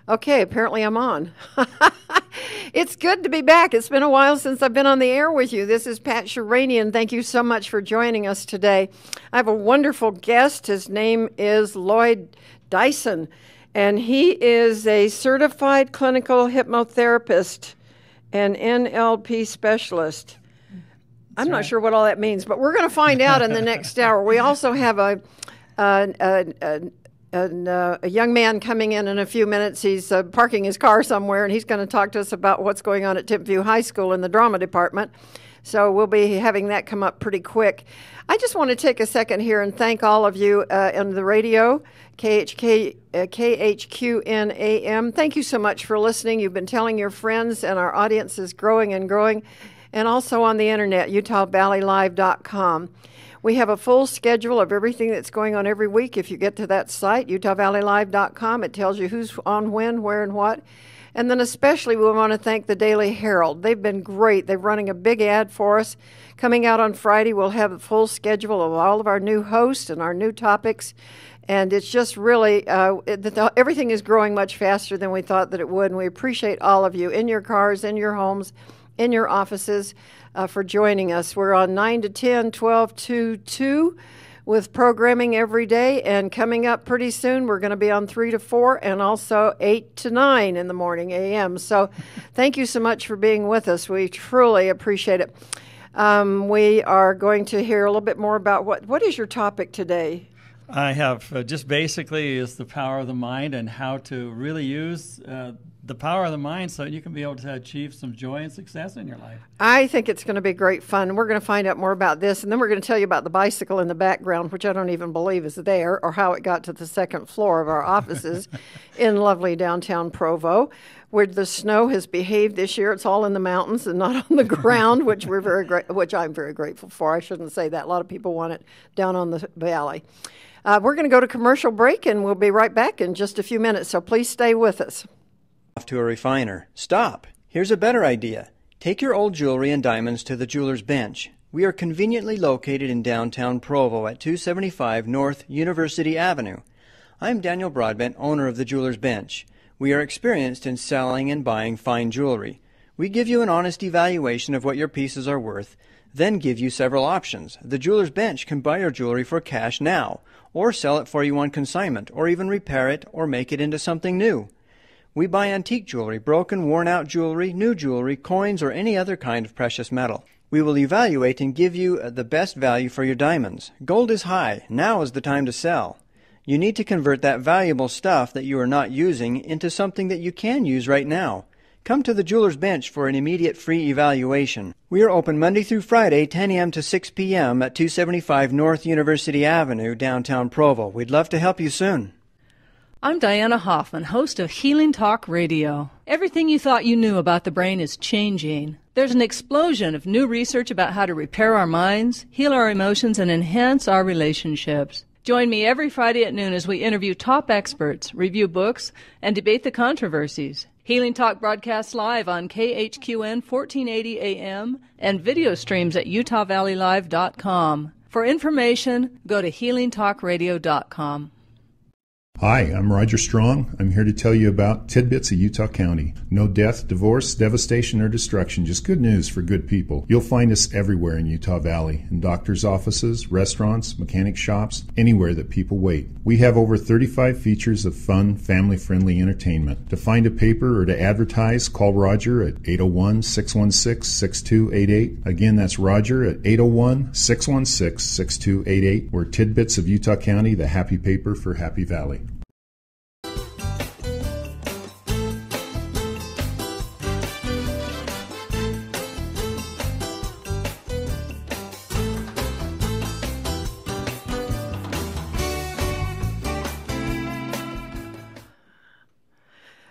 Okay, apparently I'm on. It's good to be back. It's been a while since I've been on the air with you. This is Pat Sheranian. Thank you so much for joining us today. I have a wonderful guest. His name is Lloyd Dyson, and he is a certified clinical hypnotherapist and NLP specialist. I'm not sure what all that means, but we're going to find out in the next hour. We also have a young man coming in a few minutes. He's parking his car somewhere, and he's going to talk to us about what's going on at Tippview High School in the drama department. So we'll be having that come up pretty quick. I just want to take a second here and thank all of you on the radio, KHQN AM. Thank you so much for listening. You've been telling your friends, and our audience is growing and growing. And also on the internet, UtahValleyLive.com. We have a full schedule of everything that's going on every week. If you get to that site, UtahValleyLive.com, it tells you who's on when, where, and what. And then especially we want to thank the Daily Herald. They've been great. They're running a big ad for us. Coming out on Friday, we'll have a full schedule of all of our new hosts and our new topics. And it's just really, everything is growing much faster than we thought that it would. And we appreciate all of you in your cars, in your homes, in your offices for joining us. We're on 9 to 10, 12 to 2 with programming every day. And coming up pretty soon, we're going to be on 3 to 4 and also 8 to 9 in the morning a.m. So thank you so much for being with us. We truly appreciate it. We are going to hear a little bit more about what is your topic today? I have just basically is the power of the mind and how to really use the power of the mind so you can be able to achieve some joy and success in your life. I think it's going to be great fun. We're going to find out more about this, and then we're going to tell you about the bicycle in the background, which I don't even believe is there, or how it got to the second floor of our offices in lovely downtown Provo, where the snow has behaved this year. It's all in the mountains and not on the ground, which which I'm very grateful for. I shouldn't say that. A lot of people want it down on the valley. We're going to go to commercial break, and we'll be right back in just a few minutes, so please stay with us. Off to a refiner. Stop! Here's a better idea. Take your old jewelry and diamonds to the Jeweler's Bench. We are conveniently located in downtown Provo at 275 North University Avenue. I'm Daniel Broadbent, owner of the Jeweler's Bench. We are experienced in selling and buying fine jewelry. We give you an honest evaluation of what your pieces are worth, then give you several options. The Jeweler's Bench can buy your jewelry for cash now, or sell it for you on consignment, or even repair it or make it into something new. We buy antique jewelry, broken, worn-out jewelry, new jewelry, coins, or any other kind of precious metal. We will evaluate and give you the best value for your diamonds. Gold is high. Now is the time to sell. You need to convert that valuable stuff that you are not using into something that you can use right now. Come to the Jeweler's Bench for an immediate free evaluation. We are open Monday through Friday, 10 a.m. to 6 p.m. at 275 North University Avenue, downtown Provo. We'd love to help you soon. I'm Diana Hoffman, host of Healing Talk Radio. Everything you thought you knew about the brain is changing. There's an explosion of new research about how to repair our minds, heal our emotions, and enhance our relationships. Join me every Friday at noon as we interview top experts, review books, and debate the controversies. Healing Talk broadcasts live on KHQN 1480 AM and video streams at UtahValleyLive.com. For information, go to HealingTalkRadio.com. Hi, I'm Roger Strong. I'm here to tell you about Tidbits of Utah County. No death, divorce, devastation, or destruction, just good news for good people. You'll find us everywhere in Utah Valley, in doctors' offices, restaurants, mechanic shops, anywhere that people wait. We have over 35 features of fun, family-friendly entertainment. To find a paper or to advertise, call Roger at 801-616-6288. Again, that's Roger at 801-616-6288. We're Tidbits of Utah County, the happy paper for Happy Valley.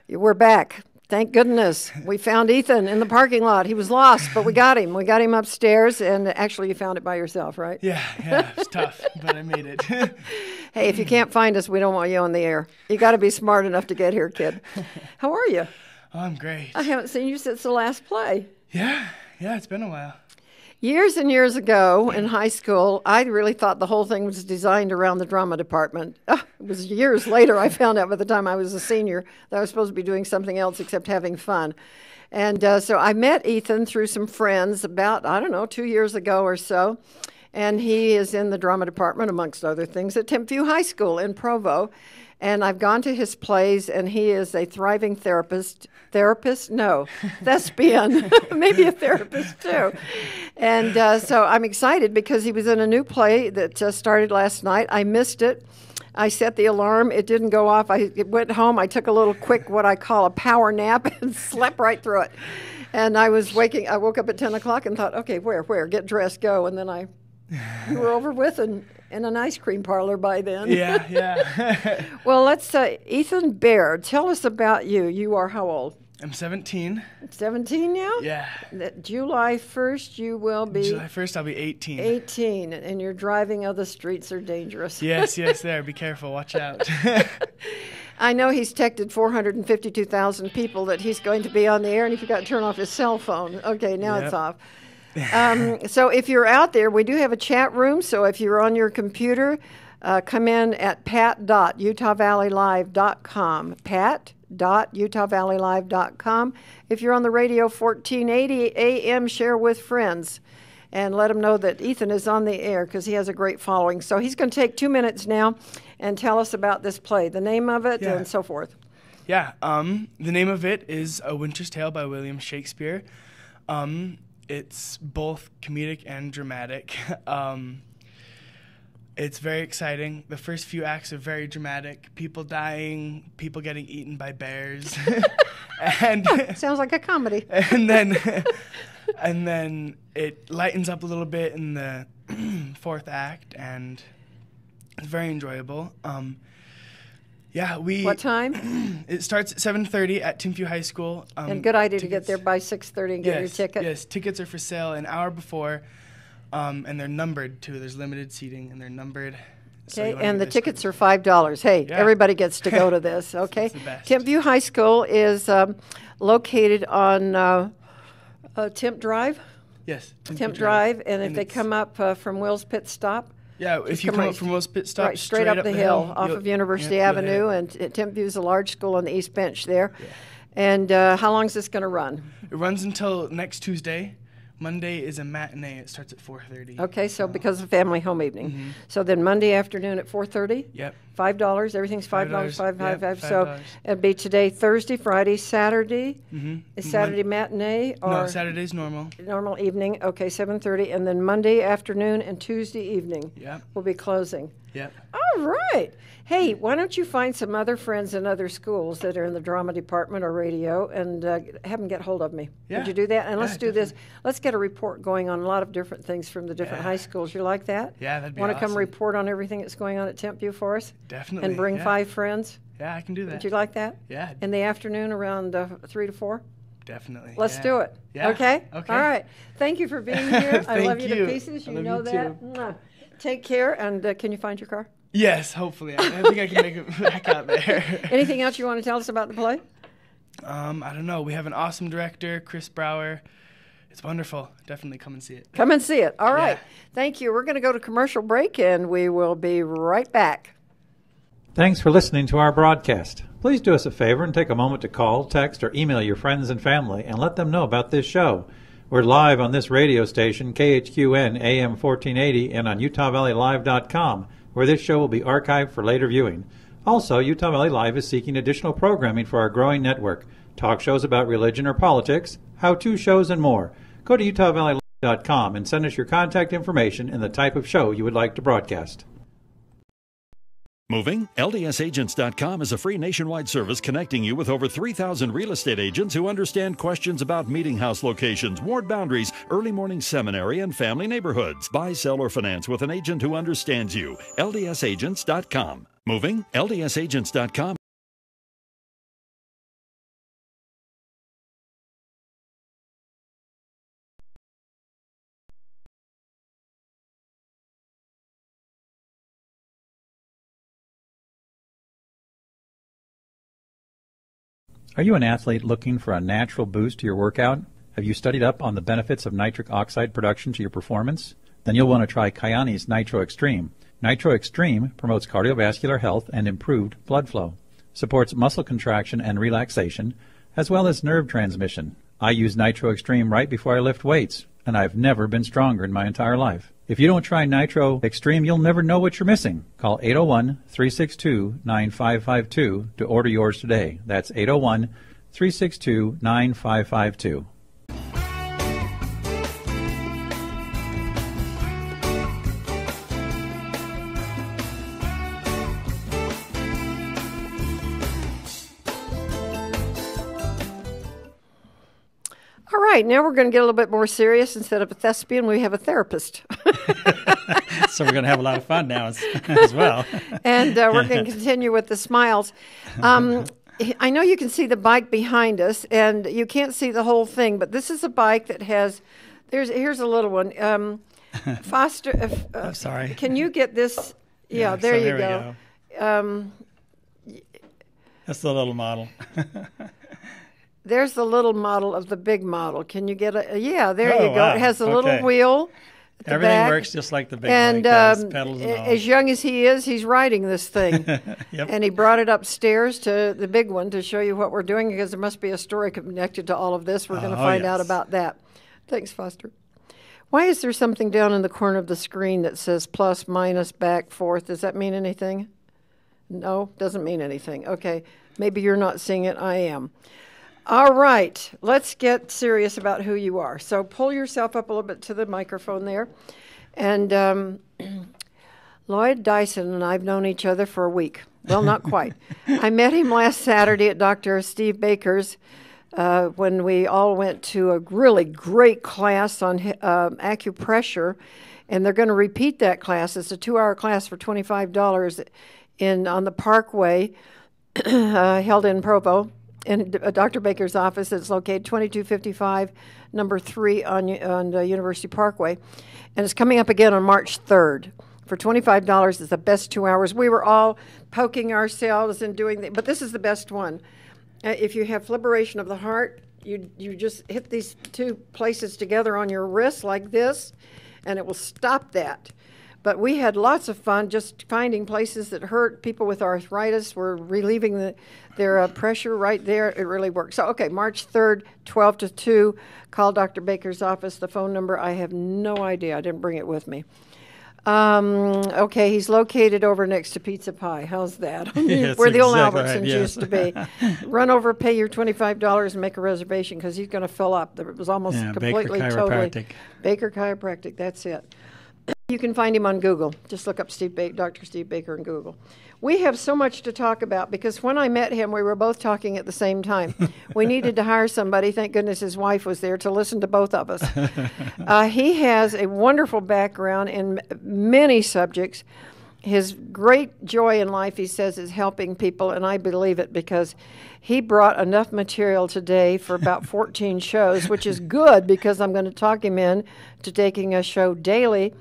We're back. Thank goodness. We found Ethan in the parking lot. He was lost, but we got him. We got him upstairs, and actually you found it by yourself, right? Yeah, it's tough, but I made it. Hey, if you can't find us, we don't want you on the air. You got to be smart enough to get here, kid. How are you? Oh, I'm great. I haven't seen you since the last play. Yeah, it's been a while. Years and years ago in high school, I really thought the whole thing was designed around the drama department. It was years later I found out by the time I was a senior that I was supposed to be doing something else except having fun. And so I met Ethan through some friends about, 2 years ago or so. And he is in the drama department, amongst other things, at Timpview High School in Provo. And I've gone to his plays, and he is a thriving therapist. No, thespian. Maybe a therapist, too. And so I'm excited because he was in a new play that started last night. I missed it. I set the alarm. It didn't go off. I went home. I took a little quick, what I call a power nap, and slept right through it. And I woke up at 10 o'clock and thought, okay, where? Get dressed, go. And then we were over with and in an ice cream parlor by then. Yeah. Well, let's, Ethan Baird, tell us about you. You are how old? I'm 17. 17 now? Yeah. July 1st, you will be? July 1st, I'll be 18. 18, and you're driving. The streets are dangerous. Yes, there. Be careful. Watch out. I know he's texted 452,000 people that he's going to be on the air, and he forgot to turn off his cell phone. Okay, now It's off. So if you're out there, we do have a chat room, so if you're on your computer, come in at pat.utahvalleylive.com. pat.utahvalleylive.com. If you're on the radio, 1480 AM, share with friends and let them know that Ethan is on the air because he has a great following. So he's going to take 2 minutes now and tell us about this play, the name of it, and so forth. Yeah, the name of it is A Winter's Tale by William Shakespeare. It's both comedic and dramatic. It's very exciting. The first few acts are very dramatic. People dying, people getting eaten by bears. And sounds like a comedy. And then it lightens up a little bit in the fourth act, and it's very enjoyable. What time? It starts at 7:30 at Timpview High School. And good idea to get there by 6:30 and get your ticket. Yes, tickets are for sale an hour before. And they're numbered, too. There's limited seating, and they're numbered. Okay, and the tickets are $5. Hey, everybody gets to go to this, okay? It's the best. Timpview High School is located on Timp Drive? Yes. Timp Drive, and if they come up from Will's Pit Stop? Yeah, if you come up from Will's Pit Stop, right, straight up the hill off of University Avenue, and Timpview is a large school on the East Bench there. Yeah. And how long is this going to run? It runs until next Tuesday. Monday is a matinee. It starts at 4:30. Okay, so because of family home evening. Mm-hmm. So then Monday afternoon at 4:30? Yep. $5. Everything's $5. $5. So $5. it'd be today, Thursday, Friday, Saturday. Mm-hmm. Is Saturday matinee? Or no, Saturday's normal. Normal evening. Okay, 7:30. And then Monday afternoon and Tuesday evening. Yep. We'll be closing. Yep. All right. Hey, why don't you find some other friends in other schools that are in the drama department or radio and have them get hold of me? Yeah. Would you do that? And let's do definitely. this. Let's get a report going on a lot of different things from the different high schools. You like that? Yeah, that'd be Want to awesome. come report on everything that's going on at Timpview for us? Definitely. And bring 5 friends? Yeah, I can do that. Would you like that? Yeah. In the afternoon around 3 to 4? Definitely. Let's do it. Yeah. Okay? Okay. All right. Thank you for being here. I love you to you. pieces. I You love know you that. too. Mwah. Take care. And can you find your car? Yes, hopefully. I think I can make it back out there. Anything else you want to tell us about the play? I don't know. We have an awesome director, Chris Brower. It's wonderful. Definitely come and see it. Come and see it. All right. Yeah. Thank you. We're going to go to commercial break, and we will be right back. Thanks for listening to our broadcast. Please do us a favor and take a moment to call, text, or email your friends and family and let them know about this show. We're live on this radio station, KHQN AM 1480, and on UtahValleyLive.com, where this show will be archived for later viewing. Also, Utah Valley Live is seeking additional programming for our growing network, talk shows about religion or politics, how-to shows, and more. Go to UtahValleyLive.com and send us your contact information and the type of show you would like to broadcast. Moving? LDSagents.com is a free nationwide service connecting you with over 3,000 real estate agents who understand questions about meeting house locations, ward boundaries, early morning seminary, and family neighborhoods. Buy, sell, or finance with an agent who understands you. LDSagents.com. Moving? LDSagents.com. Are you an athlete looking for a natural boost to your workout? Have you studied up on the benefits of nitric oxide production to your performance? Then you'll want to try Kyani's Nitro Extreme. Nitro Extreme promotes cardiovascular health and improved blood flow, supports muscle contraction and relaxation, as well as nerve transmission. I use Nitro Extreme right before I lift weights, and I've never been stronger in my entire life. If you don't try Nitro Extreme, you'll never know what you're missing. Call 801-362-9552 to order yours today. That's 801-362-9552. All right, now we're going to get a little bit more serious. Instead of a thespian, we have a therapist. So we're going to have a lot of fun now as well. And we're going to continue with the smiles. I know you can see the bike behind us, and you can't see the whole thing, but this is a bike that has, here's a little one. Foster, I'm sorry. Can you get this? Yeah, there you go. That's the little model. There's the little model of the big model. Can you get a? Yeah, there you go. Wow. It has a little wheel. At the Everything back. Works just like the big and, bike does, pedals and all. As young as he is, he's riding this thing. Yep. And he brought it upstairs to the big one to show you what we're doing, because there must be a story connected to all of this. We're going to find out about that. Thanks, Foster. Why is there something down in the corner of the screen that says plus, minus, back, forth? Does that mean anything? No, doesn't mean anything. Okay, maybe you're not seeing it. I am. All right, let's get serious about who you are. So pull yourself up a little bit to the microphone there. And Lloyd Dyson and I have known each other for a week. Well, not quite. I met him last Saturday at Dr. Steve Baker's when we all went to a really great class on acupressure. And they're going to repeat that class. It's a 2-hour class for $25 on the Parkway, held in Provo. In Dr. Baker's office. It's located 2255, number 3 on University Parkway. And it's coming up again on March 3rd. For $25, it's the best 2 hours. We were all poking ourselves and doing but this is the best one. If you have fibrillation of the heart, you just hit these two places together on your wrist like this, and it will stop that. But we had lots of fun just finding places that hurt. People with arthritis were relieving their pressure right there. It really worked. So, okay, March 3rd, 12 to 2, call Dr. Baker's office. The phone number, I have no idea. I didn't bring it with me. Okay, he's located over next to Pizza Pie. How's that? Yes, Where the old exactly Albertsons right, yes. used to be. Run over, pay your $25 and make a reservation, because he's going to fill up. It was almost completely, Baker totally. Chiropractic. Baker Chiropractic, that's it. You can find him on Google. Just look up Dr. Steve Baker in Google. We have so much to talk about, because when I met him, we were both talking at the same time. We needed to hire somebody. Thank goodness his wife was there to listen to both of us. He has a wonderful background in many subjects. His great joy in life, he says, is helping people, and I believe it, because he brought enough material today for about 14 shows, which is good, because I'm going to talk him in to taking a show daily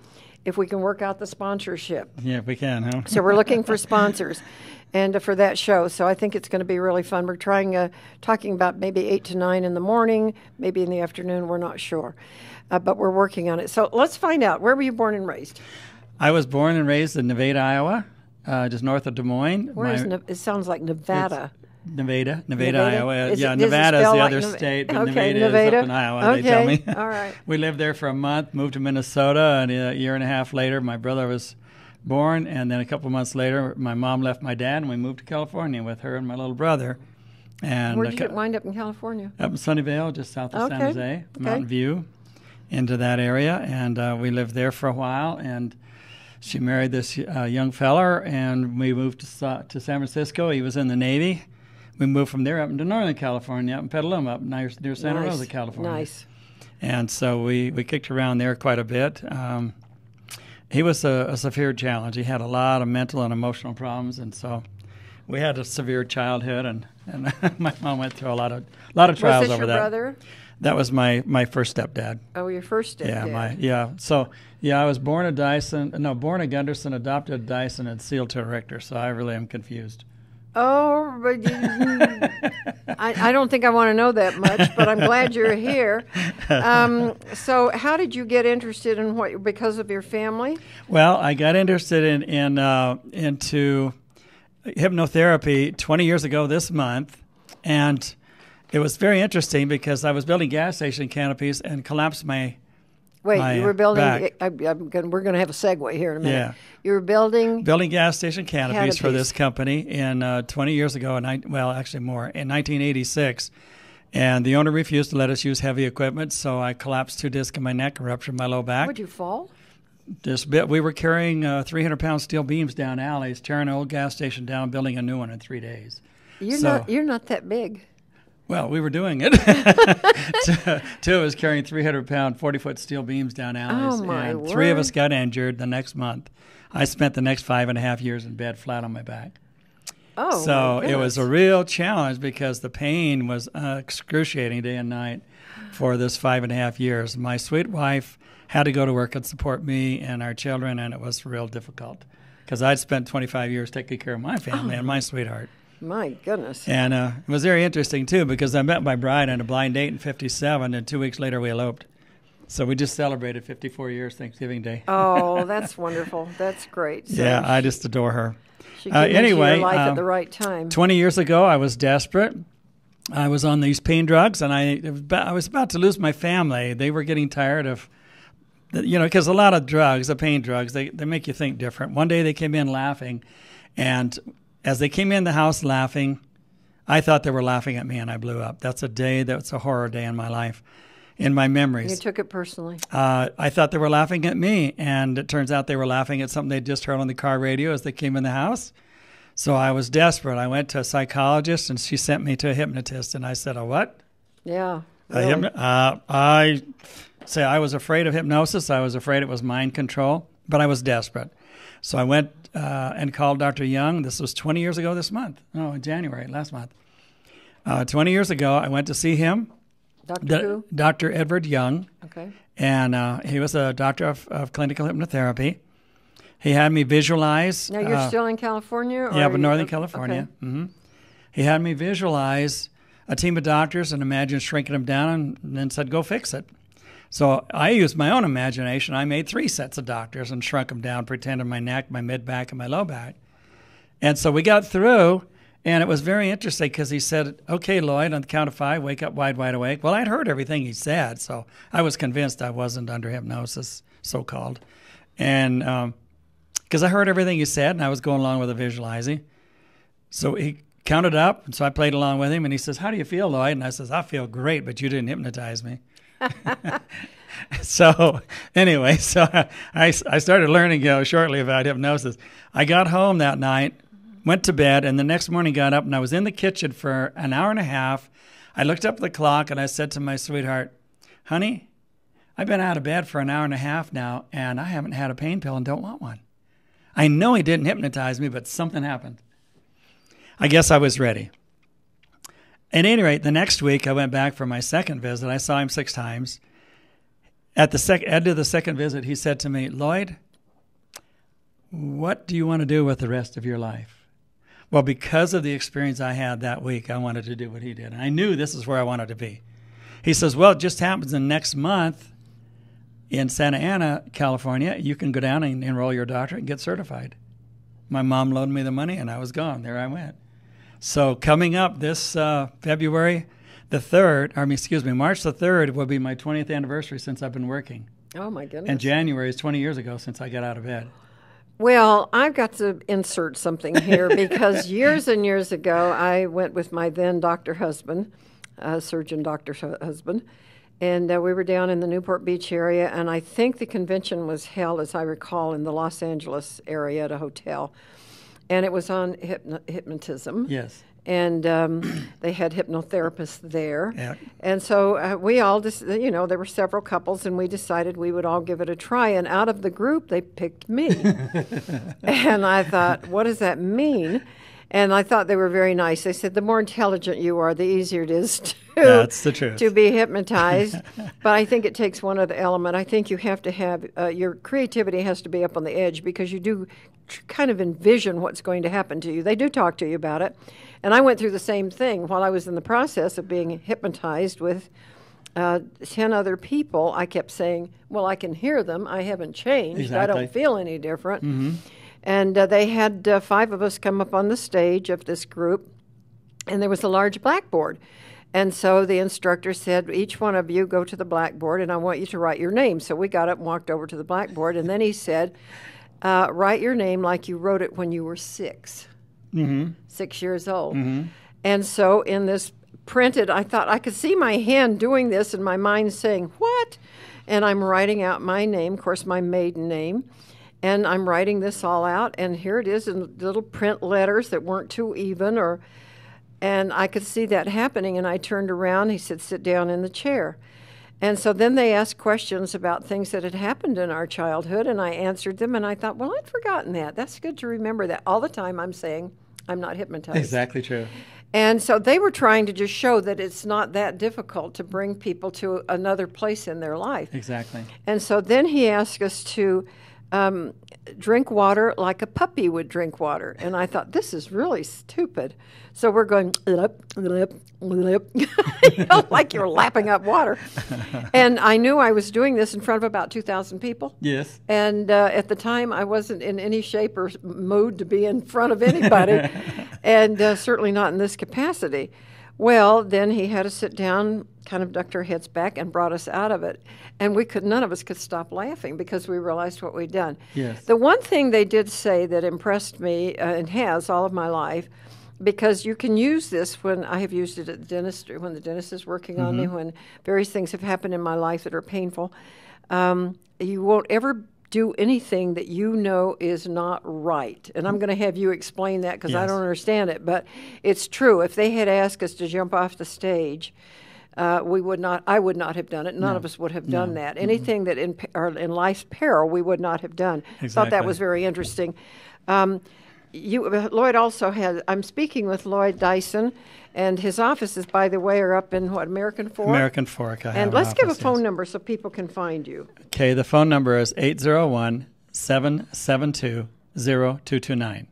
if we can work out the sponsorship. Yeah, if we can, huh? So we're looking for sponsors and for that show. So I think it's going to be really fun. We're talking about maybe 8 to 9 in the morning, maybe in the afternoon. We're not sure. But we're working on it. So let's find out. Where were you born and raised? I was born and raised in Nevada, Iowa, just north of Des Moines. It sounds like Nevada. Nevada, Iowa. Nevada is the like other state, but okay, Nevada is up in Iowa, okay. they tell me. All right. We lived there for a month, moved to Minnesota, and a year and a half later, my brother was born, and then a couple months later, my mom left my dad, and we moved to California with her and my little brother. And where did you wind up in California? Up in Sunnyvale, just south of San Jose, Mountain View, into that area, and we lived there for a while, and she married this young feller, and we moved to San Francisco. He was in the Navy. We moved from there up into Northern California, up in Petaluma, up near Santa Rosa, California. Nice. And so we kicked around there quite a bit. He was a severe challenge. He had a lot of mental and emotional problems, and so we had a severe childhood, and my mom went through a lot of trials over that. Was this your brother? That was my first stepdad. Oh, your first stepdad. I was born a Gunderson, adopted a Dyson, and sealed to a Richter. So I really am confused. Oh, but I don't think I want to know that much, but I'm glad you're here. So how did you get interested in what, because of your family? Well, I got interested into hypnotherapy 20 years ago this month, and it was very interesting because I was building gas station canopies and collapsed my Wait, you were building. back. We're going to have a segue here in a minute. Yeah. You were building gas station canopies for this company in 20 years ago, actually more, in 1986. And the owner refused to let us use heavy equipment, so I collapsed 2 discs in my neck and ruptured my low back. Would you fall? We were carrying 300-pound steel beams down alleys, tearing an old gas station down, building a new one in 3 days. You're not that big. Well, we were doing it. Two of us carrying 300-pound, 40-foot steel beams down alleys. Oh, my and word. 3 of us got injured the next month. I spent the next 5.5 years in bed flat on my back. Oh, so it was a real challenge because the pain was excruciating day and night for this 5.5 years. My sweet wife had to go to work and support me and our children, and it was real difficult because I'd spent 25 years taking care of my family and my sweetheart. My goodness. And it was very interesting, too, because I met my bride on a blind date in 1957, and 2 weeks later we eloped. So we just celebrated 54 years Thanksgiving Day. Oh, that's wonderful. That's great. So yeah, I just adore her. She came into your life at the right time. 20 years ago, I was desperate. I was on these pain drugs, and I was about to lose my family. They were getting tired of, because a lot of drugs, the pain drugs, they make you think different. One day they came in laughing, and as they came in the house laughing, I thought they were laughing at me, and I blew up. That's a horror day in my life, in my memories. You took it personally. I thought they were laughing at me, and it turns out they were laughing at something they just heard on the car radio as they came in the house. So I was desperate. I went to a psychologist, and she sent me to a hypnotist, and I said, "A what?" Yeah. Really? I was afraid of hypnosis. I was afraid it was mind control, but I was desperate. So I went and called Dr. Young. This was 20 years ago this month. No, in January, last month. 20 years ago, I went to see him. Dr. Who? Dr. Edward Young. Okay. And he was a doctor of clinical hypnotherapy. He had me visualize. Now, you're still in California? Yeah, but Northern California. Okay. Mm-hmm. He had me visualize a team of doctors and imagine shrinking them down and then said, go fix it. So I used my own imagination. I made 3 sets of doctors and shrunk them down, pretending my neck, my mid-back, and my low back. And so we got through, and it was very interesting because he said, okay, Lloyd, on the count of 5, wake up wide awake. Well, I'd heard everything he said, so I was convinced I wasn't under hypnosis, so-called. And because I heard everything he said, and I was going along with the visualizing. So he counted up, and so I played along with him, and he says, how do you feel, Lloyd? And I says, I feel great, but you didn't hypnotize me. So anyway, I started learning shortly about hypnosis. I got home that night, went to bed, and the next morning got up, and I was in the kitchen for an hour and a half. I looked up at the clock, and I said to my sweetheart, honey, I've been out of bed for an hour and a half now, and I haven't had a pain pill and don't want one. I know he didn't hypnotize me, but something happened. I guess I was ready. At any rate, the next week I went back for my second visit. I saw him 6 times. At the end of the second visit, he said to me, Lloyd, what do you want to do with the rest of your life? Well, because of the experience I had that week, I wanted to do what he did. And I knew this is where I wanted to be. He says, well, it just happens in next month in Santa Ana, California, you can go down and enroll your doctorate and get certified. My mom loaned me the money, and I was gone. There I went. So coming up this February the 3rd, March the 3rd will be my 20th anniversary since I've been working. Oh, my goodness. And January is 20 years ago since I got out of bed. Well, I've got to insert something here because years and years ago, I went with my then doctor husband, surgeon doctor husband, and we were down in the Newport Beach area, and I think the convention was held, as I recall, in the Los Angeles area at a hotel, and it was on hypnotism. Yes. And they had hypnotherapists there. Yeah. And so we all just, there were several couples, and we decided we would all give it a try. And out of the group, they picked me. And I thought, what does that mean? And I thought they were very nice. They said, the more intelligent you are, the easier it is That's the truth. to be hypnotized. But I think it takes one other element. I think you have to have, your creativity has to be up on the edge because you do kind of envision what's going to happen to you. They do talk to you about it. And I went through the same thing while I was in the process of being hypnotized with 10 other people. I kept saying, well, I can hear them. I haven't changed. Exactly. I don't feel any different. And they had 5 of us come up on the stage of this group, and there was a large blackboard. And so the instructor said, each one of you go to the blackboard, and I want you to write your name. So we got up and walked over to the blackboard, and then he said, write your name like you wrote it when you were 6. 6 years old. And so in this printed, I thought I could see my hand doing this and my mind saying, what? And I'm writing out my name, of course, my maiden name. And I'm writing this all out, and here it is in little print letters that weren't too even, and I could see that happening, and I turned around. He said, sit down in the chair. And so then they asked questions about things that had happened in our childhood, and I answered them, and I thought, well, I'd forgotten that. That's good to remember that. All the time I'm saying I'm not hypnotized. Exactly true. And so they were trying to just show that it's not that difficult to bring people to another place in their life. Exactly. And so then he asked us to drink water like a puppy would drink water. And I thought, this is really stupid. So we're going, lip, lip, lip, like you're lapping up water. And I knew I was doing this in front of about 2,000 people. Yes. And at the time, I wasn't in any shape or mood to be in front of anybody, and certainly not in this capacity. Well, then he had us sit down, kind of ducked our heads back, and brought us out of it. And none of us could stop laughing because we realized what we'd done. Yes. The one thing they did say that impressed me, and has all of my life, because you can use this when I have used it at the dentist, when the dentist is working on me, when various things have happened in my life that are painful. You won't ever do anything that you know is not right. And I'm going to have you explain that because I don't understand it. But it's true. If they had asked us to jump off the stage, I would not have done it. None of us would have done that. Anything that in life's peril, we would not have done. Exactly. Thought that was very interesting. Lloyd also had, I'm speaking with Lloyd Dyson, and his offices, by the way, are up in American Fork? American Fork. And let's give a phone number so people can find you. Okay, the phone number is 801-772-0229.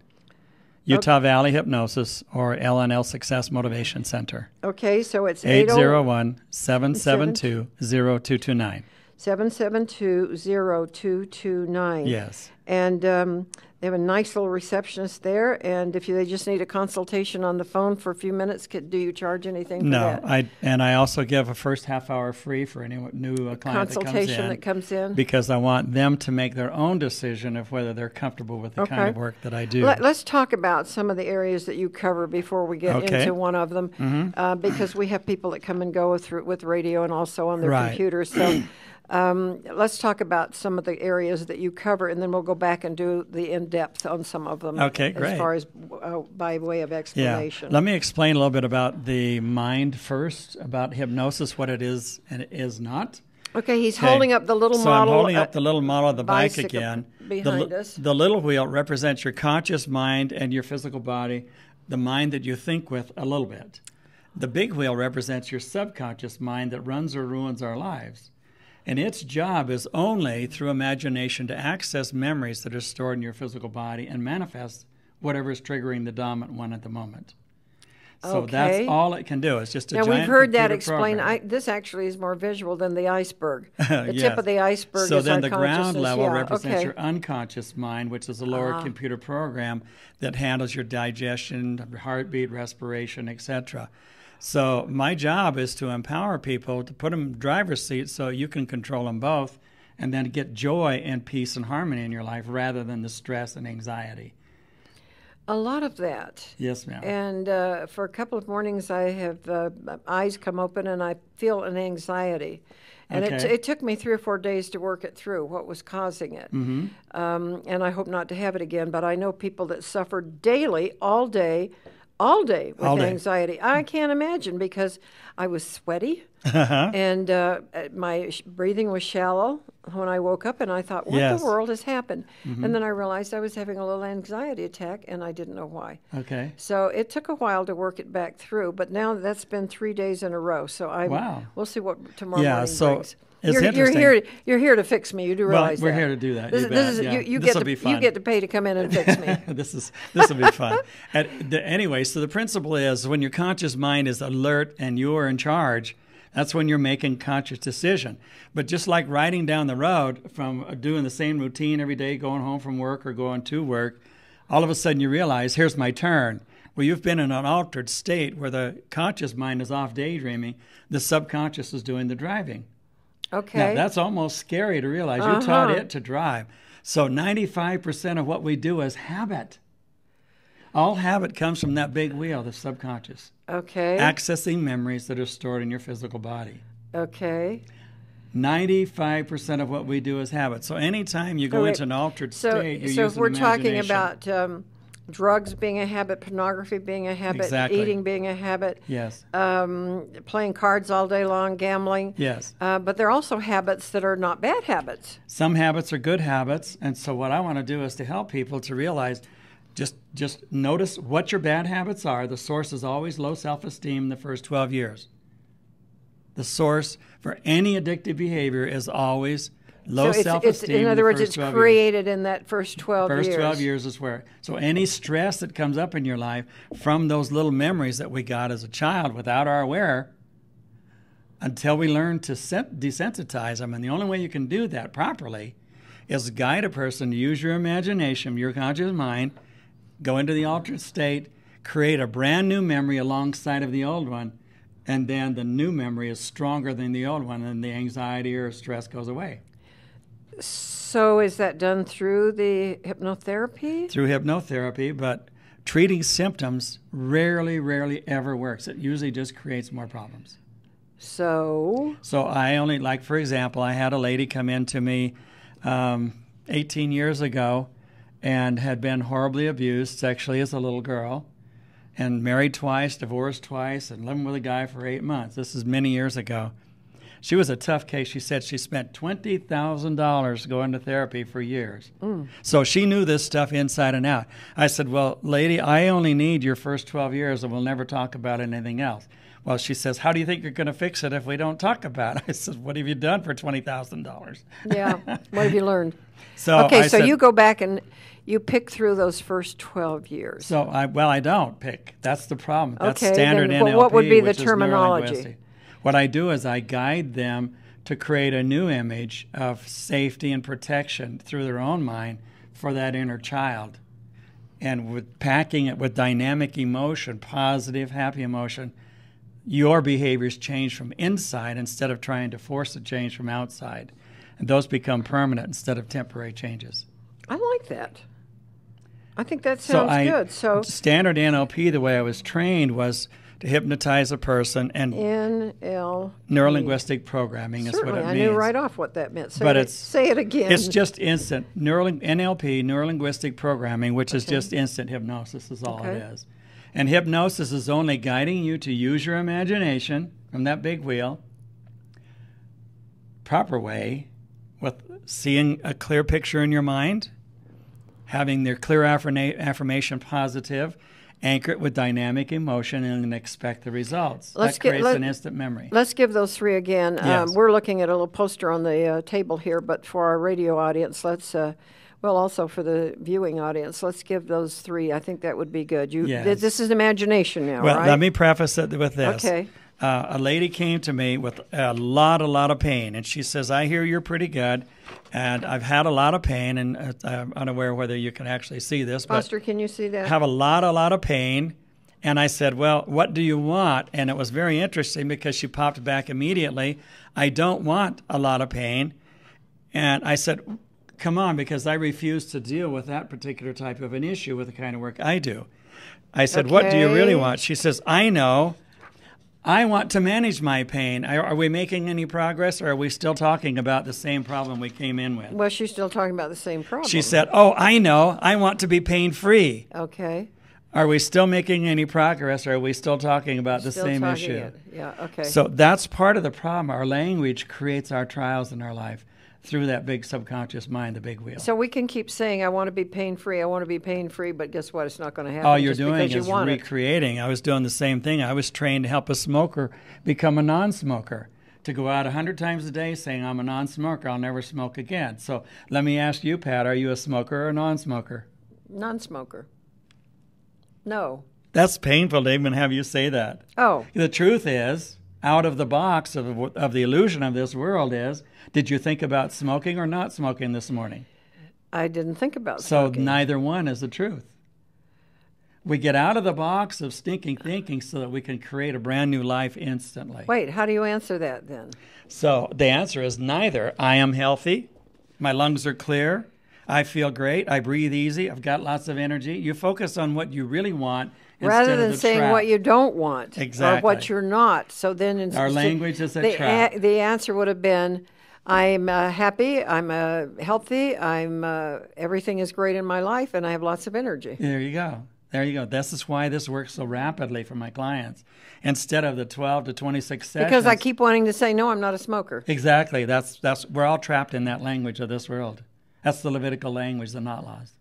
Utah Valley Hypnosis or LNL Success Motivation Center. Okay, so it's 801-772-0229. 772-0229. Yes. And they have a nice little receptionist there, and if they just need a consultation on the phone for a few minutes, do you charge anything for that? No, I also give a first half hour free for any new client consultation that comes in, because I want them to make their own decision of whether they're comfortable with the kind of work that I do. Let's talk about some of the areas that you cover before we get into one of them, because we have people that come and go with radio and also on their computers. So let's talk about some of the areas that you cover, and then we'll go back and do the in-depth on some of them. Okay, great. As far as by way of explanation. Yeah. Let me explain a little bit about the mind first, about hypnosis, what it is and it is not. Okay, he's holding up the little model. So I'm holding up the little model of the bike again. Behind us. The little wheel represents your conscious mind and your physical body, the mind that you think with a little bit. The big wheel represents your subconscious mind that runs or ruins our lives. And its job is only through imagination to access memories that are stored in your physical body and manifest whatever is triggering the dominant one at the moment. So that's all it can do. It's just a giant we've heard that explained. This actually is more visual than the iceberg. The tip of the iceberg is so then our the ground level represents your unconscious mind, which is a lower computer program that handles your digestion, heartbeat, respiration, etc. So my job is to empower people, to put them in driver's seat so you can control them both, and then get joy and peace and harmony in your life rather than the stress and anxiety. A lot of that. Yes, ma'am. And for a couple of mornings, I have eyes come open and I feel an anxiety. And it took me 3 or 4 days to work it through, what was causing it. And I hope not to have it again, but I know people that suffer daily, all day with anxiety. I can't imagine, because I was sweaty and my breathing was shallow when I woke up, and I thought, what the world has happened? And then I realized I was having a little anxiety attack, and I didn't know why. Okay. So it took a while to work it back through, but now that's been 3 days in a row. So we'll see what tomorrow morning brings. interesting. You're here to fix me. You do realize we're that. here to do that. You get to pay to come in and fix me. This will be fun. Anyway, so the principle is when your conscious mind is alert and you're in charge, that's when you're making conscious decision. But just like riding down the road from doing the same routine every day, going home from work or going to work, all of a sudden you realize, here's my turn. Well, you've been in an altered state where the conscious mind is off daydreaming. The subconscious is doing the driving. Okay. Now, that's almost scary to realize. You taught it to drive. So 95% of what we do is habit. All habit comes from that big wheel, the subconscious. Okay. Accessing memories that are stored in your physical body. Okay. 95% of what we do is habit. So anytime you go into an altered state, you're using if we're imagination. talking about drugs being a habit, pornography being a habit, exactly. eating being a habit, yes, playing cards all day long, gambling. Yes. But there are also habits that are not bad habits. Some habits are good habits, and so what I want to do is to help people to realize, just notice what your bad habits are. The source is always low self-esteem in the first 12 years. The source for any addictive behavior is always low self-esteem. In other words, it's created in that first 12 years. First 12 years is where. So any stress that comes up in your life from those little memories that we got as a child without our aware, until we learn to desensitize them, and the only way you can do that properly is guide a person to use your imagination, your conscious mind, go into the altered state, create a brand new memory alongside of the old one, and then the new memory is stronger than the old one, and the anxiety or stress goes away. So is that done through the hypnotherapy? Through hypnotherapy, but treating symptoms rarely ever works. It usually just creates more problems. So I only, like, for example, I had a lady come in to me 18 years ago and had been horribly abused sexually as a little girl, and married twice, divorced twice, and living with a guy for 8 months. This is many years ago. She was a tough case. She said she spent $20,000 going to therapy for years. So she knew this stuff inside and out. I said, well, lady, I only need your first 12 years and we'll never talk about anything else. Well, she says, how do you think you're going to fix it if we don't talk about it? I said, what have you done for $20,000? Yeah, what have you learned? So you go back and you pick through those first 12 years. So I don't pick. That's the problem. That's okay, standard then, NLP, what would be the which terminology? Is neurolinguistic. What I do is I guide them to create a new image of safety and protection through their own mind for that inner child. And with packing it with dynamic emotion, positive, happy emotion, your behaviors change from inside instead of trying to force a change from outside. And those become permanent instead of temporary changes. I like that. I think that sounds good. So standard NLP, the way I was trained, was to hypnotize a person, and neurolinguistic programming is what it means. I knew right off what that meant. Say it again. It's just instant. NLP, neurolinguistic programming, which is just instant hypnosis is all it is. And hypnosis is only guiding you to use your imagination from that big wheel, proper way, with seeing a clear picture in your mind, having their clear affirmation positive, anchor it with dynamic emotion, and then expect the results. That creates an instant memory. Let's give those three again. Yes. We're looking at a little poster on the table here, but for our radio audience, also for the viewing audience, let's give those three. I think that would be good. This is imagination now, right? Well, let me preface it with this. Okay. A lady came to me with a lot of pain, and she says, I hear you're pretty good, and I've had a lot of pain, and I'm unaware whether you can actually see this. Foster, can you see that? Have a lot of pain. And I said, well, what do you want? And it was very interesting because she popped back immediately. I don't want a lot of pain. And I said, come on, because I refuse to deal with that particular type of an issue with the kind of work I do. I said, what do you really want? She says, I know. I want to manage my pain. Are we making any progress, or are we still talking about the same problem we came in with? Well, she's still talking about the same problem. She said, oh, I know. I want to be pain-free. Okay. Are we still making any progress, or are we still talking about the same issue? Yeah, okay. So that's part of the problem. Our language creates our trials in our life through that big subconscious mind, the big wheel. So we can keep saying, I want to be pain-free, I want to be pain-free, but guess what? It's not going to happen. All you're doing is recreating. I was doing the same thing. I was trained to help a smoker become a non-smoker, to go out 100 times a day saying, I'm a non-smoker, I'll never smoke again. So let me ask you, Pat, are you a smoker or a non-smoker? Non-smoker. No. That's painful to even have you say that. Oh. The truth is, out of the box of the illusion of this world is, did you think about smoking or not smoking this morning? I didn't think about smoking. So neither one is the truth. We get out of the box of stinking thinking so that we can create a brand new life instantly. Wait, how do you answer that then? So the answer is neither. I am healthy. My lungs are clear. I feel great. I breathe easy. I've got lots of energy. You focus on what you really want rather than saying trap. What you don't want. Exactly. Or what you're not. So then our language is a trap. The answer would have been, I'm happy, I'm healthy, everything is great in my life, and I have lots of energy. There you go. There you go. This is why this works so rapidly for my clients. Instead of the 12 to 26 sessions. Because I keep wanting to say, no, I'm not a smoker. Exactly. That's we're all trapped in that language of this world. That's the Levitical language, the not laws.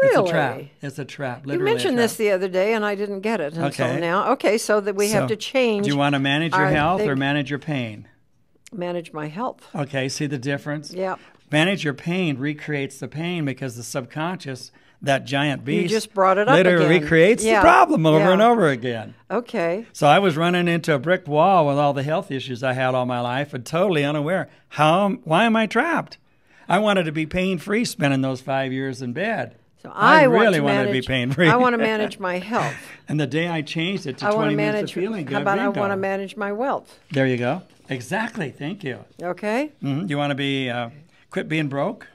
Really? It's a trap. It's a trap. Literally you mentioned this the other day, and I didn't get it until now. Okay, so that we have to change. Do you want to manage your health or manage your pain? Manage my health. Okay, see the difference? Yeah. Manage your pain recreates the pain because the subconscious, that giant beast, you just brought it up literally again. recreates the problem over and over again. Okay. So I was running into a brick wall with all the health issues I had all my life and totally unaware. Why am I trapped? I wanted to be pain-free spending those 5 years in bed. So I really wanted to be pain-free. I want to manage my health. And the day I changed it to 20 minutes of feeling good, how about I want to manage my wealth? There you go. Exactly. Thank you. Okay. Mm-hmm. You want to be quit being broke?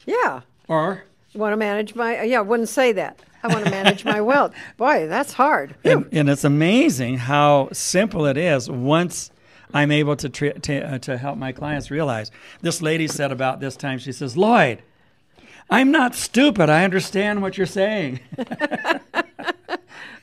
Yeah. Or? Want to manage my, I wouldn't say that. I want to manage my wealth. Boy, that's hard. And it's amazing how simple it is once I'm able to help my clients realize. This lady said about this time, she says, Lloyd, I'm not stupid. I understand what you're saying.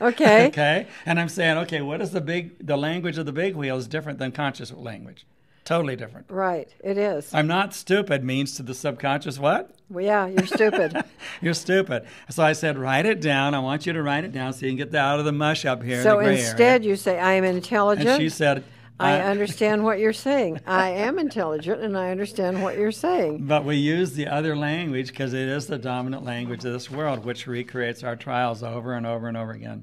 Okay. Okay. And I'm saying, okay, what is the language of the big wheel is different than conscious language. Totally different. Right. It is. I'm not stupid means to the subconscious what? Well, yeah, you're stupid. You're stupid. So I said, write it down. I want you to write it down so you can get out of the mush up here. So in the gray instead area. you say, I am intelligent. And she said, I understand what you're saying. I am intelligent, and I understand what you're saying. But we use the other language because it is the dominant language of this world, which recreates our trials over and over and over again.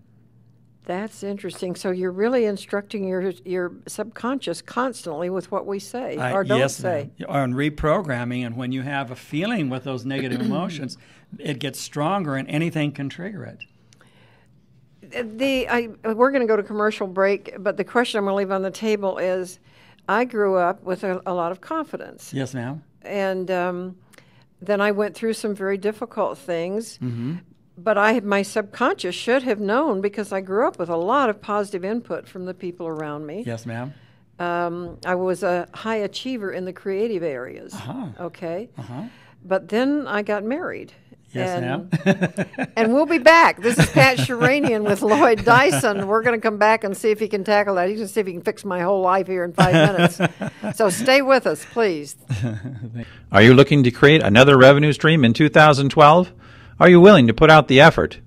That's interesting. So you're really instructing your subconscious constantly with what we say or don't say. On reprogramming, and when you have a feeling with those negative emotions, it gets stronger, and anything can trigger it. We're going to go to commercial break, but the question I'm going to leave on the table is, I grew up with a lot of confidence. Yes, ma'am. And then I went through some very difficult things, but my subconscious should have known because I grew up with a lot of positive input from the people around me. Yes, ma'am. I was a high achiever in the creative areas. Okay. But then I got married. Yes, ma'am. And we'll be back. This is Pat Sheranian with Lloyd Dyson. We're going to come back and see if he can tackle that. He's going to see if he can fix my whole life here in 5 minutes. So stay with us, please. Are you looking to create another revenue stream in 2012? Are you willing to put out the effort?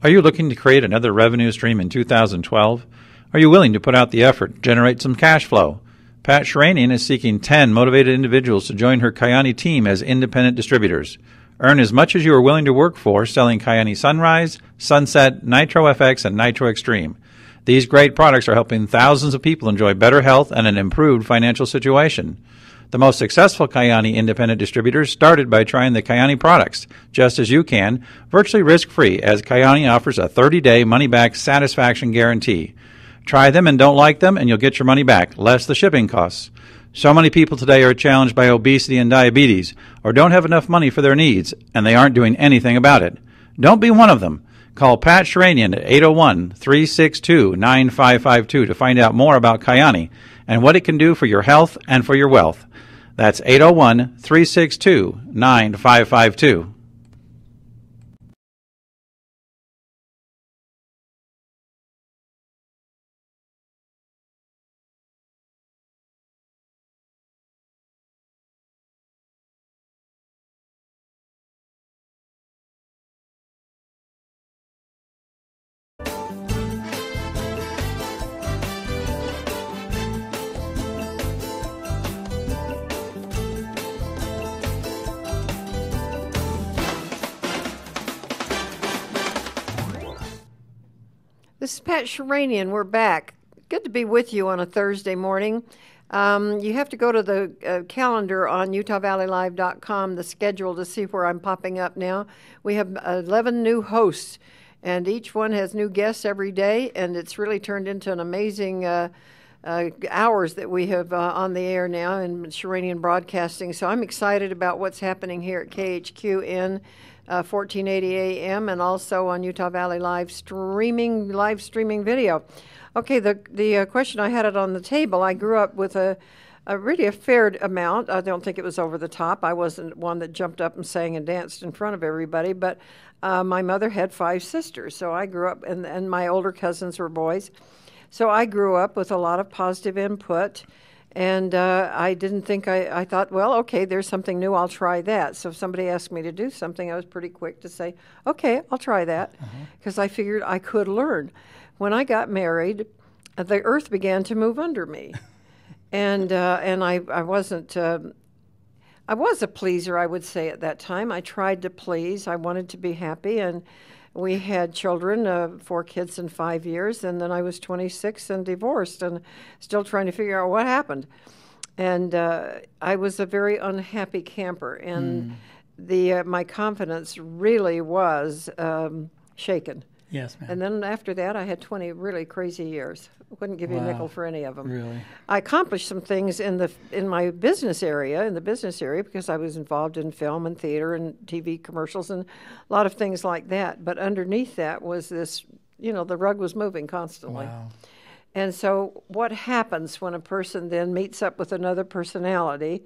Are you looking to create another revenue stream in 2012? Are you willing to put out the effort, generate some cash flow? Pat Sheranian is seeking 10 motivated individuals to join her Kyani team as independent distributors. Earn as much as you are willing to work for selling Kyani Sunrise, Sunset, Nitro FX, and Nitro Extreme. These great products are helping thousands of people enjoy better health and an improved financial situation. The most successful Kyani independent distributors started by trying the Kyani products, just as you can, virtually risk-free, as Kyani offers a 30-day money-back satisfaction guarantee. Try them and don't like them, and you'll get your money back, less the shipping costs. So many people today are challenged by obesity and diabetes, or don't have enough money for their needs, and they aren't doing anything about it. Don't be one of them. Call Pat Sheranian at 801-362-9552 to find out more about Kyani and what it can do for your health and for your wealth. That's 801-362-9552. This is Pat Sheranian. We're back. Good to be with you on a Thursday morning. You have to go to the calendar on UtahValleyLive.com, the schedule, to see where I'm popping up now. We have 11 new hosts, and each one has new guests every day, and it's really turned into an amazing hours that we have on the air now in Sheranian Broadcasting. So I'm excited about what's happening here at KHQN 1480 AM and also on Utah Valley live streaming video. Okay, the question I had it on the table. I grew up with a really a fair amount. I don't think it was over the top. I wasn't one that jumped up and sang and danced in front of everybody, but my mother had 5 sisters, so I grew up, and my older cousins were boys. So I grew up with a lot of positive input, and I didn't think, I thought, well, okay, there's something new, I'll try that. So if somebody asked me to do something, I was pretty quick to say, okay, I'll try that, because I figured I could learn. When I got married, the earth began to move under me, and I wasn't, I was a pleaser, I would say, at that time. I tried to please, I wanted to be happy, and we had children, 4 kids in 5 years, and then I was 26 and divorced and still trying to figure out what happened. And I was a very unhappy camper, and my confidence really was shaken. Yes, ma'am. And then after that, I had 20 really crazy years. I wouldn't give you a nickel for any of them. Really? I accomplished some things in my business area, because I was involved in film and theater and TV commercials and a lot of things like that. But underneath that was this, the rug was moving constantly. Wow. And so what happens when a person then meets up with another personality?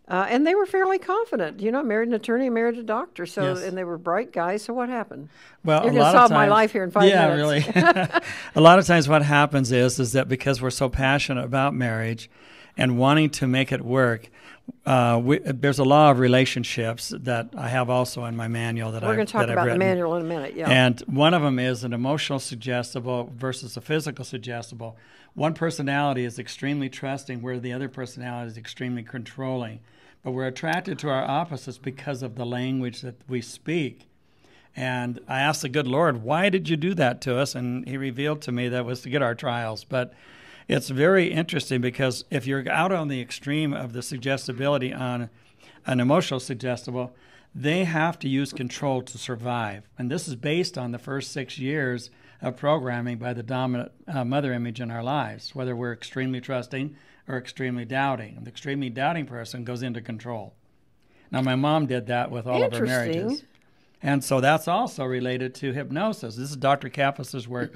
And they were fairly confident. I married an attorney, married a doctor, and they were bright guys. So what happened? Well, you're going to solve my life here in 5 minutes. Yeah, really. A lot of times what happens is that because we're so passionate about marriage and wanting to make it work, there's a law of relationships that I have also in my manual that we're going to talk about the manual in a minute. Yeah. And one of them is an emotional suggestible versus a physical suggestible. One personality is extremely trusting, where the other personality is extremely controlling. But we're attracted to our opposites because of the language that we speak. And I asked the good Lord, why did you do that to us? And he revealed to me that was to get our trials. But it's very interesting, because if you're out on the extreme of the suggestibility on an emotional suggestible, they have to use control to survive. And this is based on the first 6 years of programming by the dominant mother image in our lives, whether we're extremely trusting or extremely doubting. The extremely doubting person goes into control. Now, my mom did that with all of her marriages. And so that's also related to hypnosis. This is Dr. Kappas' work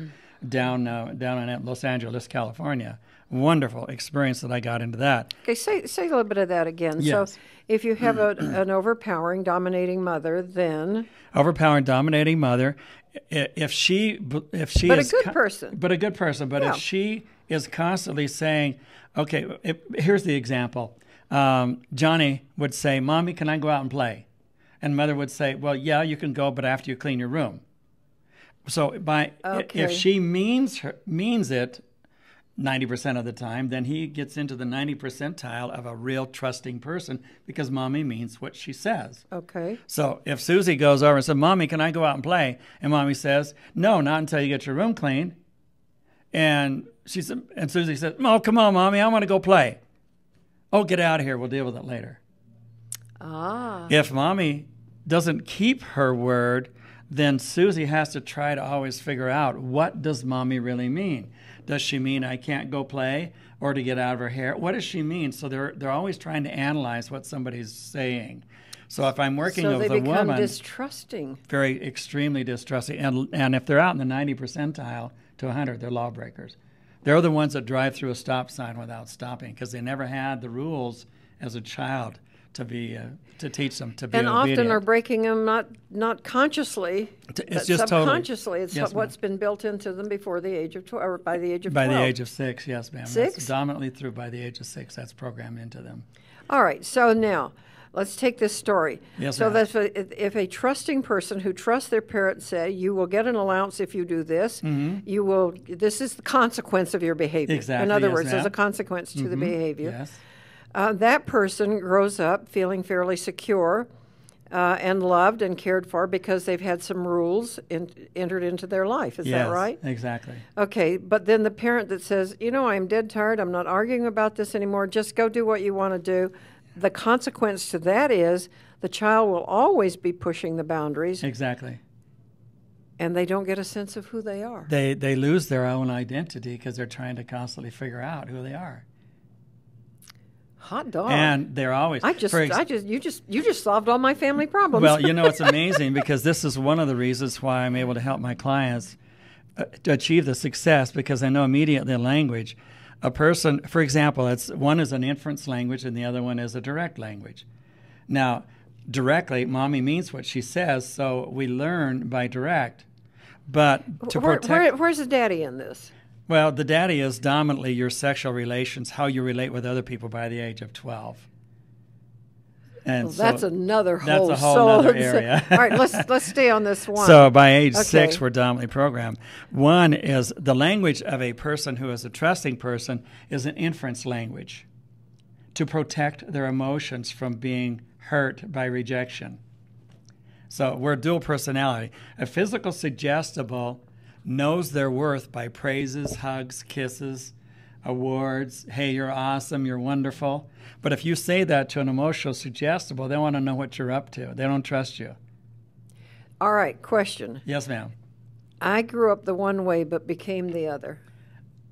down in Los Angeles, California. Wonderful experience that I got into that. Okay, say a little bit of that again. Yes. So if you have an overpowering, dominating mother, then... Overpowering, dominating mother, if she but is... But a good person. But if she is constantly saying, okay, here's the example. Johnny would say, Mommy, can I go out and play? And Mother would say, well, yeah, you can go, but after you clean your room. So if she means it 90% of the time, then he gets into the 90 percentile of a real trusting person, because Mommy means what she says. Okay. So if Susie goes over and says, Mommy, can I go out and play? And Mommy says, no, not until you get your room clean. And Susie says, oh, come on, Mommy, I want to go play. Oh, get out of here. We'll deal with it later. If Mommy doesn't keep her word, then Susie has to try to always figure out, what does Mommy really mean? Does she mean I can't go play, or to get out of her hair? What does she mean? So they're always trying to analyze what somebody's saying. So if I'm working with a woman, so they become distrusting, very extremely distrusting, and if they're out in the 90 percentile to 100, they're lawbreakers. They're the ones that drive through a stop sign without stopping, because they never had the rules as a child to teach them to be and obedient. Often are breaking them not consciously, it's but just subconsciously. Totally. It's what's been built into them before the age of 12, or by the age of 12. By12. the age of 6, yes, ma'am. 6? That's dominantly through by the age of 6. That's programmed into them. All right. So now, let's take this story. Yes, so ma'am. that if a trusting person who trusts their parents say, you will get an allowance if you do this, you will. This is the consequence of your behavior. Exactly. In other yes, words, ma'am. there's a consequence to the behavior. Yes. That person grows up feeling fairly secure, and loved and cared for because they've had some rules entered into their life. Is that right? Exactly. Okay, but then the parent that says, I'm dead tired, I'm not arguing about this anymore, just go do what you want to do. The consequence to that is the child will always be pushing the boundaries. Exactly. And they don't get a sense of who they are. They lose their own identity because they're trying to constantly figure out who they are. Hot dog. And they're always. You just solved all my family problems. Well, it's amazing because this is one of the reasons why I'm able to help my clients to achieve the success, because I know immediately the language. A person, for example, one is an inference language and the other one is a direct language. Now, directly, mommy means what she says, so we learn by direct. But to protect... Where's the daddy in this? Well, the daddy is dominantly your sexual relations, how you relate with other people by the age of 12. And that's another whole other area. All right, let's stay on this one. So by age 6, we're dominantly programmed. One is the language of a person who is a trusting person is an inference language to protect their emotions from being hurt by rejection. So we're dual personality. A physical suggestible knows their worth by praises, hugs, kisses, awards. Hey, you're awesome, you're wonderful. But if you say that to an emotional suggestible, they want to know what you're up to. They don't trust you. All right, question. Yes, ma'am. I grew up the one way but became the other.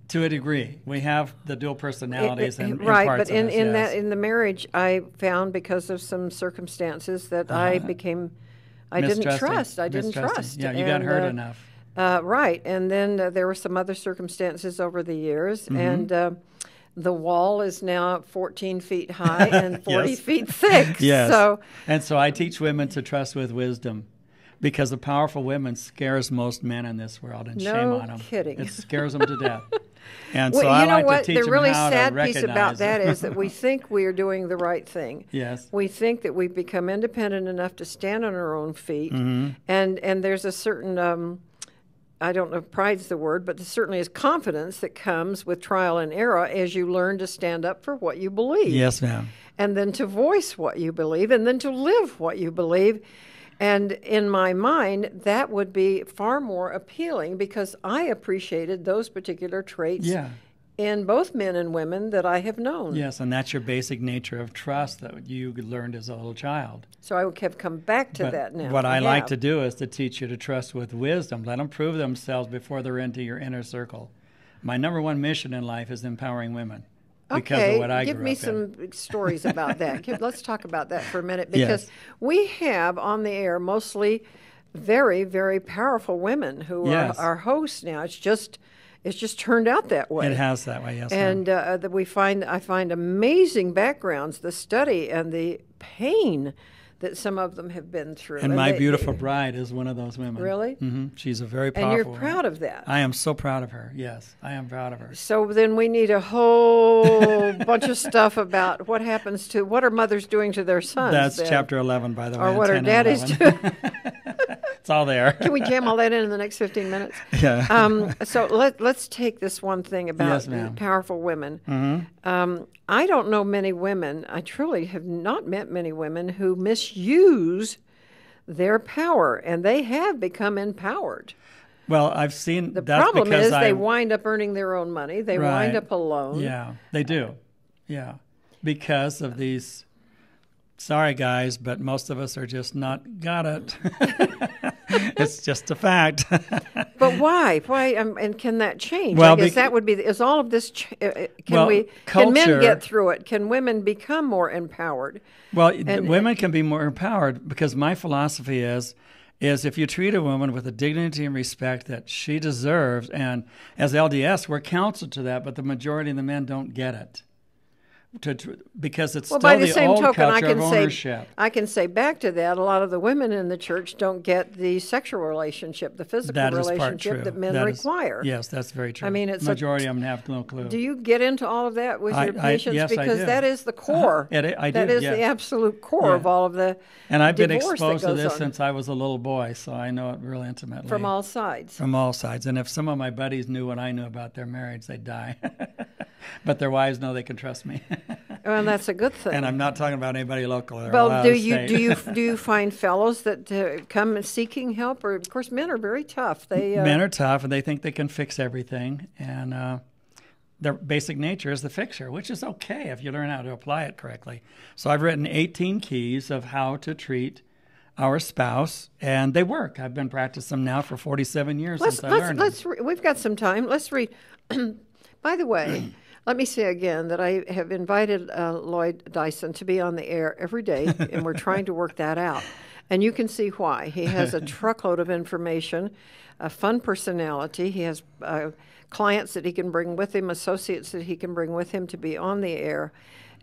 To a degree. We have the dual personalities and right, parts but of us, in the marriage, I found because of some circumstances that I didn't trust. I didn't trust. Yeah, you got hurt enough. Right, and then there were some other circumstances over the years, and the wall is now 14 feet high and 40 feet thick. Yes. So I teach women to trust with wisdom, because a powerful woman scares most men in this world, and shame on them. No kidding. It scares them to death. And well, so I like what? to teach The really them how sad to recognize piece about that is that we think we are doing the right thing. Yes. We think that we've become independent enough to stand on our own feet, and there's a certain I don't know if pride's the word, but there certainly is confidence that comes with trial and error as you learn to stand up for what you believe. Yes, ma'am. And then to voice what you believe, and then to live what you believe. And in my mind, that would be far more appealing, because I appreciated those particular traits in both men and women that I have known. Yes, and that's your basic nature of trust that you learned as a little child. So I have come back to that now. What I like to do is to teach you to trust with wisdom. Let them prove themselves before they're into your inner circle. My number one mission in life is empowering women. Because of what I grew up in. Give me some stories about that. Let's talk about that for a minute, because we have on the air mostly very, very powerful women who are our hosts now. It's just turned out that way. It has that way, yes. And I find amazing backgrounds, the study and the pain that some of them have been through. And my beautiful bride is one of those women. Really? Mm-hmm. She's a very powerful And you're proud of that. I am so proud of her. Yes, I am proud of her. So then we need a whole bunch of stuff about what are mothers doing to their sons. That's chapter 11, by the way. Or what are daddies doing. It's all there. Can we jam all that in the next 15 minutes? Yeah. So let's take this one thing about powerful women. Mm-hmm. I don't know many women, I truly have not met many women who misuse their power, and they have become empowered. Well, I've seen the problem is they wind up earning their own money. They wind up alone. Yeah, they do. Yeah, because of these. Sorry, guys, but most of us are just not got it. It's just a fact. But why? Why? And can that change? Well, I guess that would be. Is all of this? Can men get through it? Can women become more empowered? Well, women can be more empowered, because my philosophy is if you treat a woman with the dignity and respect that she deserves, and as LDS, we're counseled to that, but the majority of the men don't get it. Because it's still by the the same old token, culture of ownership. I can say back to that, a lot of the women in the church don't get the sexual relationship, the physical relationship that men require. Yes, that's very true. I mean, it's majority of them have no clue. Do you get into all of that with your patients? Yes, because I do. that is the core. That is the absolute core of all of the And I've been exposed to this since I was a little boy, so I know it real intimately. From all sides. From all sides. And if some of my buddies knew what I knew about their marriage, they'd die. But their wives know they can trust me. Well, that's a good thing. And I'm not talking about anybody local. Well, do you find fellows that come seeking help? Or of course, men are very tough. Men are tough, and they think they can fix everything, and their basic nature is the fixer, which is okay if you learn how to apply it correctly. So I've written 18 keys of how to treat our spouse, and they work. I've been practicing them now for 47 years since I learned them. We've got some time. Let's read. By the way, let me say again that I have invited Lloyd Dyson to be on the air every day, and we're trying to work that out. And you can see why. He has a truckload of information, a fun personality. He has clients that he can bring with him, associates that he can bring with him to be on the air.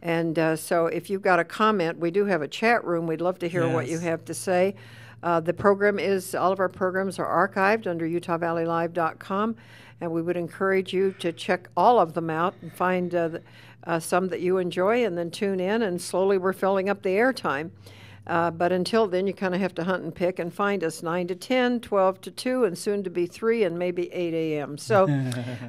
And so if you've got a comment, we do have a chat room. We'd love to hear what you have to say. The program all of our programs are archived under UtahValleyLive.com, and we would encourage you to check all of them out and find some that you enjoy and then tune in, and slowly we're filling up the airtime. But until then, you kind of have to hunt and pick and find us 9 to 10, 12 to 2, and soon to be 3, and maybe 8 a.m. So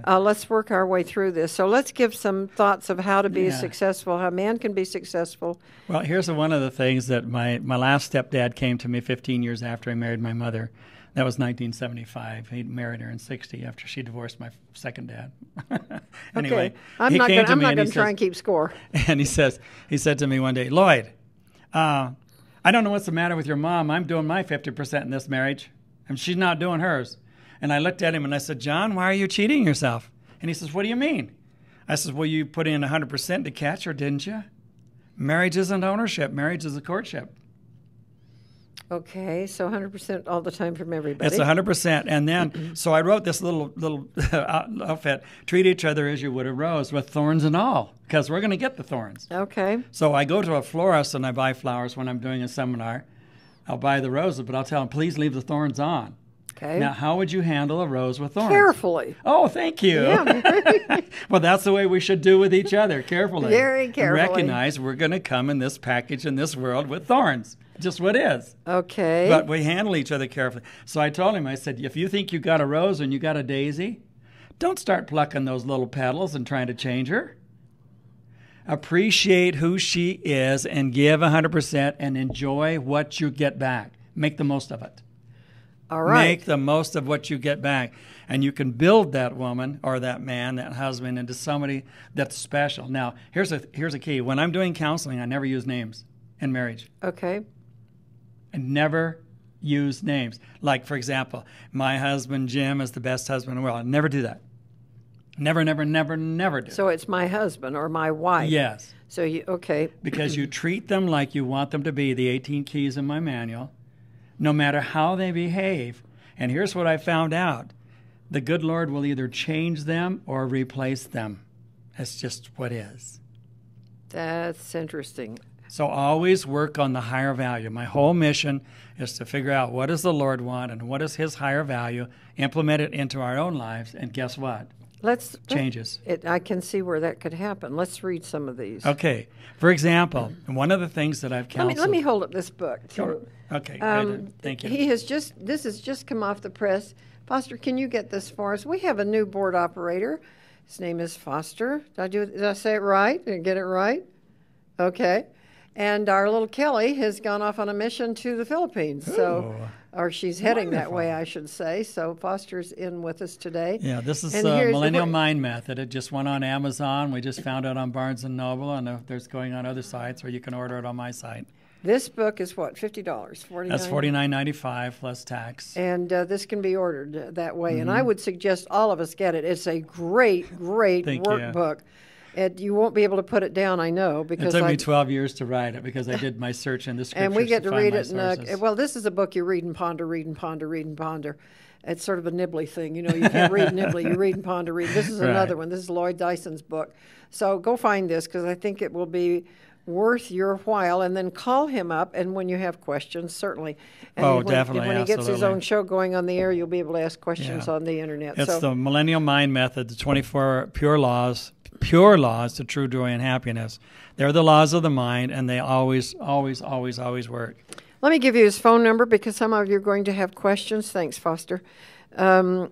let's work our way through this. So let's give some thoughts of how to be successful, how a man can be successful. Well, here's one of the things that my last stepdad came to me 15 years after I married my mother. That was 1975. He married her in 60 after she divorced my second dad. Anyway, okay. I'm not going to try and keep score. And he said to me one day, Lloyd, I don't know what's the matter with your mom. I'm doing my 50% in this marriage, and she's not doing hers. And I looked at him and I said, John, why are you cheating yourself? And he says, what do you mean? I said, well, you put in 100% to catch her, didn't you? Marriage isn't ownership. Marriage is a courtship. Okay, so 100% all the time from everybody. It's 100%. And then, so I wrote this little outfit, treat each other as you would a rose, with thorns and all, because we're going to get the thorns. Okay. So I go to a florist and I buy flowers when I'm doing a seminar. I'll buy the roses, but I'll tell them, please leave the thorns on. Okay. Now, how would you handle a rose with thorns? Carefully. Oh, thank you. Yeah. Well, that's the way we should do with each other, carefully. Very carefully. And recognize we're going to come in this package in this world with thorns. Just what is. Okay. But we handle each other carefully. So I told him, I said, if you think you got a rose and you got a daisy, don't start plucking those little petals and trying to change her. Appreciate who she is and give 100% and enjoy what you get back. Make the most of it. All right. Make the most of what you get back. And you can build that woman or that man, that husband, into somebody that's special. Now, here's a key. When I'm doing counseling, I never use names in marriage. Okay. I never use names. Like, for example, my husband, Jim, is the best husband in the world. I never do that. Never, never, never, never do. So it's my husband or my wife. Yes. So okay. Because you treat them like you want them to be, the 18 keys in my manual, no matter how they behave. And here's what I found out. The good Lord will either change them or replace them. That's just what is. That's interesting. So always work on the higher value. My whole mission is to figure out what does the Lord want and what is his higher value, implement it into our own lives, and guess what? Changes. I can see where that could happen. Let's read some of these. Okay. For example, one of the things that I've counseled... Let me hold up this book, too. Sure. Okay, thank you. This has just come off the press. Foster, can you get this for us? We have a new board operator. His name is Foster. Did I say it right? Did I get it right? Okay. And our little Kelly has gone off on a mission to the Philippines. Or she's heading that way, I should say. So Foster's in with us today. Yeah, this is the Millennial Mind Method. It just went on Amazon. We just found it on Barnes & Noble, and there's going on other sites, or you can order it on my site. This book is what, $50? $49? That's $49.95 plus tax. And this can be ordered that way. Mm-hmm. And I would suggest all of us get it. It's a great, great workbook. You won't be able to put it down, I know, because it took me 12 years to write it because I did my search in the scriptures. And we get to read it. Well, this is a book you read and ponder, read and ponder, read and ponder. It's sort of a nibbly thing, you can't read nibbly. You read and ponder, read. This is another one. This is Lloyd Dyson's book. So go find this because I think it will be worth your while, and then call him up, and when you have questions, certainly. And definitely, when he gets his own show going on the air, you'll be able to ask questions on the internet. It's the Millennial Mind Method, the 24 pure laws to true joy and happiness. They're the laws of the mind, and they always, always, always, always work. Let me give you his phone number because some of you are going to have questions. Thanks, Foster. The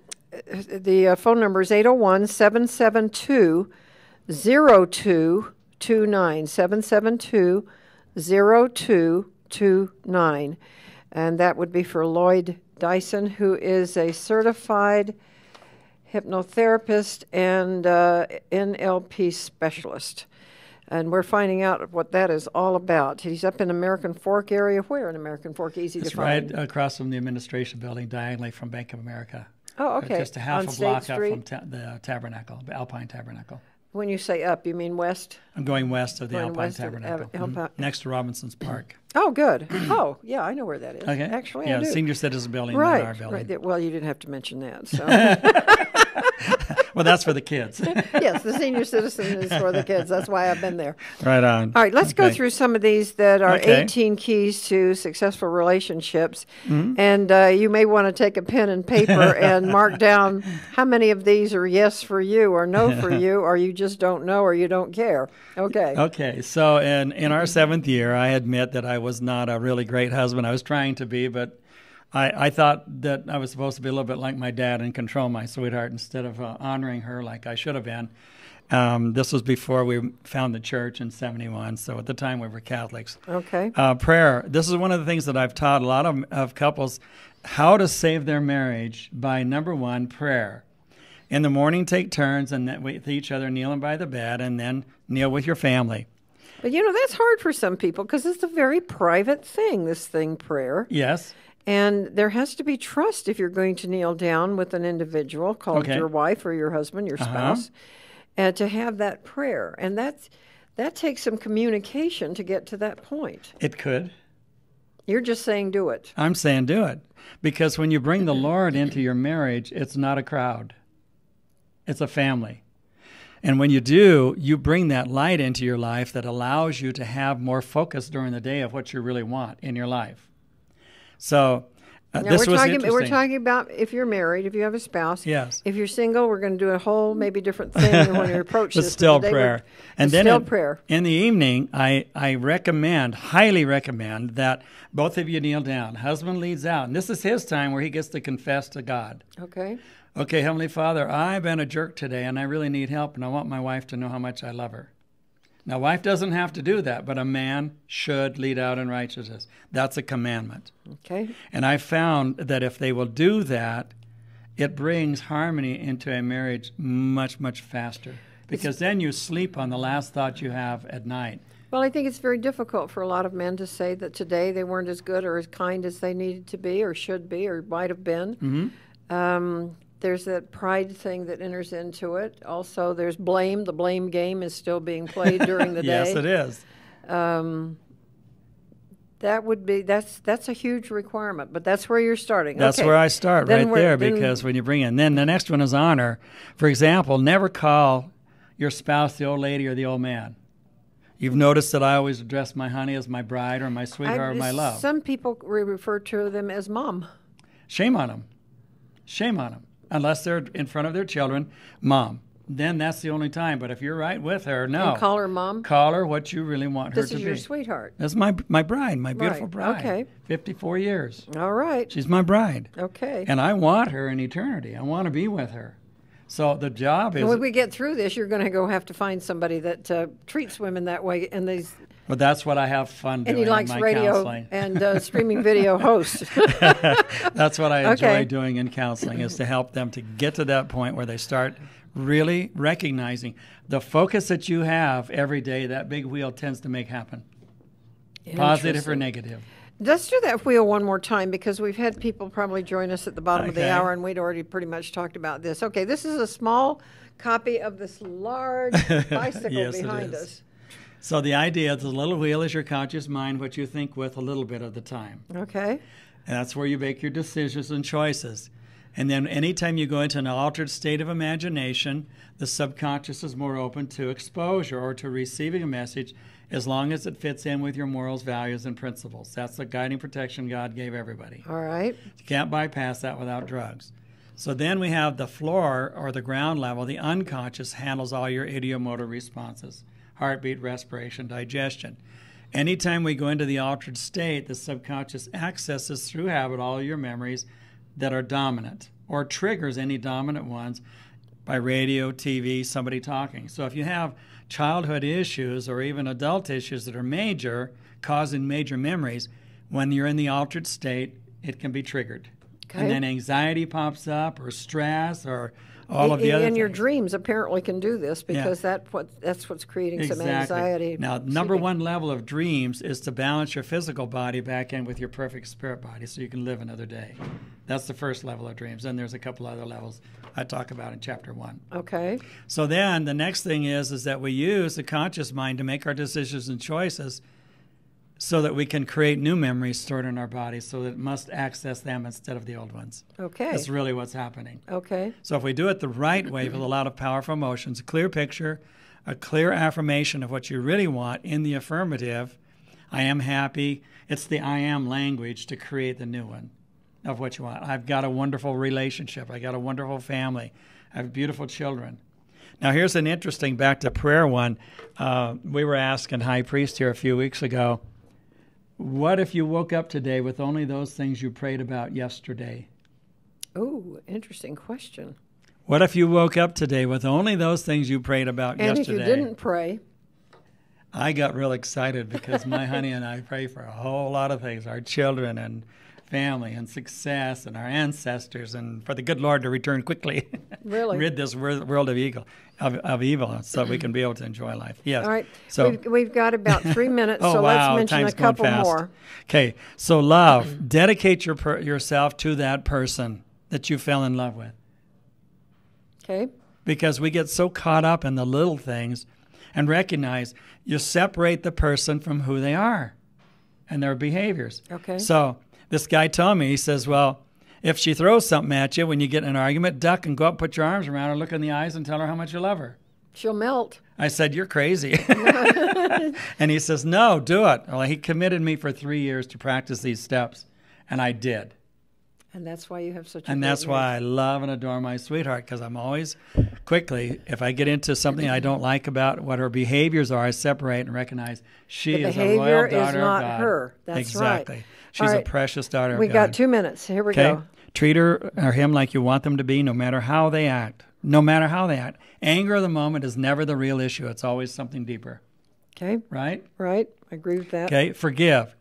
phone number is 801-772-0222. 772-0229. And that would be for Lloyd Dyson, who is a certified hypnotherapist and NLP specialist. And we're finding out what that is all about. He's up in American Fork area. Where in American Fork? Easy to find. It's right across from the administration building, diagonally from Bank of America. Oh, okay. Just a half On a block State up Street? from the Tabernacle, the Alpine Tabernacle. When you say up, you mean west? I'm going west of the Going Alpine west of Tabernacle, next to Robinson's Park. Oh, good. Oh, yeah, I know where that is. Okay. Actually, yeah, I do. Senior Citizen Building, Right, our building. right. Well, you didn't have to mention that. So. Well, that's for the kids. Yes, the senior citizen is for the kids. That's why I've been there. Right on. All right, let's go through some of these that are Okay. 18 keys to successful relationships. Mm-hmm. And you may want to take a pen and paper and mark down how many of these are yes for you or no for you, or you just don't know or you don't care. Okay. Okay, so in our 7th year, I admit that I was not a really great husband. I was trying to be, but I thought that I was supposed to be a little bit like my dad and control my sweetheart instead of honoring her like I should have been. This was before we found the church in 71, so at the time we were Catholics. Okay. Prayer. This is one of the things that I've taught a lot of couples, how to save their marriage by, number one, prayer. In the morning, take turns and with each other, kneeling by the bed, and then kneel with your family. But, you know, that's hard for some people because it's a very private thing, this thing, prayer. Yes. And there has to be trust if you're going to kneel down with an individual called your wife or your husband, your spouse, and to have that prayer. And that takes some communication to get to that point. It could. You're just saying do it. I'm saying do it. Because when you bring the Lord into your marriage, it's not a crowd. It's a family. And when you do, you bring that light into your life that allows you to have more focus during the day of what you really want in your life. So this was interesting. We're talking about if you're married, if you have a spouse. Yes. If you're single, we're going to do a whole maybe different thing when you approach this. Still prayer. And then still prayer. In the evening, I highly recommend that both of you kneel down. Husband leads out. And this is his time where he gets to confess to God. Okay. Okay, Heavenly Father, I've been a jerk today, and I really need help, and I want my wife to know how much I love her. Now, wife doesn't have to do that, but a man should lead out in righteousness. That's a commandment. Okay. And I found that if they will do that, it brings harmony into a marriage much, much faster. Because then you sleep on the last thought you have at night. Well, I think it's very difficult for a lot of men to say that today they weren't as good or as kind as they needed to be or should be or might have been. Mm-hmm. There's that pride thing that enters into it. Also, there's blame. The blame game is still being played during the day. Yes, it is. That's a huge requirement, but that's where you're starting. That's where I start, right there, because when you bring in, then the next one is honor. For example, never call your spouse the old lady or the old man. You've noticed that I always address my honey as my bride or my sweetheart or my love. Some people refer to them as mom. Shame on them. Shame on them. Unless they're in front of their children, mom. Then that's the only time. But if you're right with her, no. And call her mom? Call her what you really want her to be. This is your sweetheart. That's my bride, my beautiful bride. Okay. 54 years. All right. She's my bride. Okay. And I want her in eternity. I want to be with her. So the job is... When we get through this, you're going to have to find somebody that treats women that way. And these. Well, that's what I have fun doing. And he likes in my radio counseling. and streaming video hosts. That's what I enjoy doing in counseling, is to help them to get to that point where they start really recognizing the focus that you have every day. That big wheel tends to make happen, positive or negative. Let's do that wheel one more time, because we've had people probably join us at the bottom of the hour, and we'd already pretty much talked about this. Okay, this is a small copy of this large bicycle behind us. So the idea is the little wheel is your conscious mind, what you think with a little bit of the time. Okay. And that's where you make your decisions and choices. And then anytime you go into an altered state of imagination, the subconscious is more open to exposure or to receiving a message, as long as it fits in with your morals, values, and principles. That's the guiding protection God gave everybody. All right. You can't bypass that without drugs. So then we have the floor, or the ground level. The unconscious handles all your ideomotor responses: heartbeat, respiration, digestion. Anytime we go into the altered state, the subconscious accesses through habit all your memories that are dominant, or triggers any dominant ones. by radio, TV, somebody talking. So if you have childhood issues or even adult issues that are major, causing major memories, when you're in the altered state, it can be triggered. Okay. And then anxiety pops up, or stress, or all of the other things. And your dreams apparently can do this, because that's what's creating some anxiety. Now, number one level of dreams is to balance your physical body back in with your perfect spirit body so you can live another day. That's the first level of dreams. Then there's a couple other levels I talk about in Chapter 1. Okay. So then the next thing is that we use the conscious mind to make our decisions and choices so that we can create new memories stored in our bodies, so that it must access them instead of the old ones. Okay. That's really what's happening. Okay. So if we do it the right way with a lot of powerful emotions, a clear picture, a clear affirmation of what you really want in the affirmative, I am happy. It's the I am language to create the new one of what you want. I've got a wonderful relationship. I got a wonderful family. I have beautiful children. Now here's an interesting, back to prayer one. We were asking High Priest here a few weeks ago, what if you woke up today with only those things you prayed about yesterday? Oh, interesting question. What if you woke up today with only those things you prayed about yesterday? And if you didn't pray? I got real excited because my honey and I pray for a whole lot of things, our children and family and success and our ancestors, and for the good Lord to return quickly. Really? Rid this world of evil so we can be able to enjoy life. Yes. All right. So we've got about 3 minutes, oh, so wow. let's mention Time's a couple going fast. more. Okay. So love. Dedicate yourself to that person that you fell in love with. Okay. Because we get so caught up in the little things, and recognize you separate the person from who they are and their behaviors. Okay. So this guy told me, he says, well, if she throws something at you when you get in an argument, duck and go up, put your arms around her, look in the eyes, and tell her how much you love her. She'll melt. I said, you're crazy. And he says, no, do it. Well, he committed me for 3 years to practice these steps, and I did. And that's why you have such a And that's why I love and adore my sweetheart, because I'm always quickly, if I get into something I don't like about what her behaviors are, I separate and recognize she is a royal daughter of God. The behavior is not her. That's exactly. right. She's a precious daughter of God. We got 2 minutes. Here we go. Treat her or him like you want them to be, no matter how they act. No matter how they act. Anger of the moment is never the real issue. It's always something deeper. Okay. Right? Right. I agree with that. Okay. Forgive.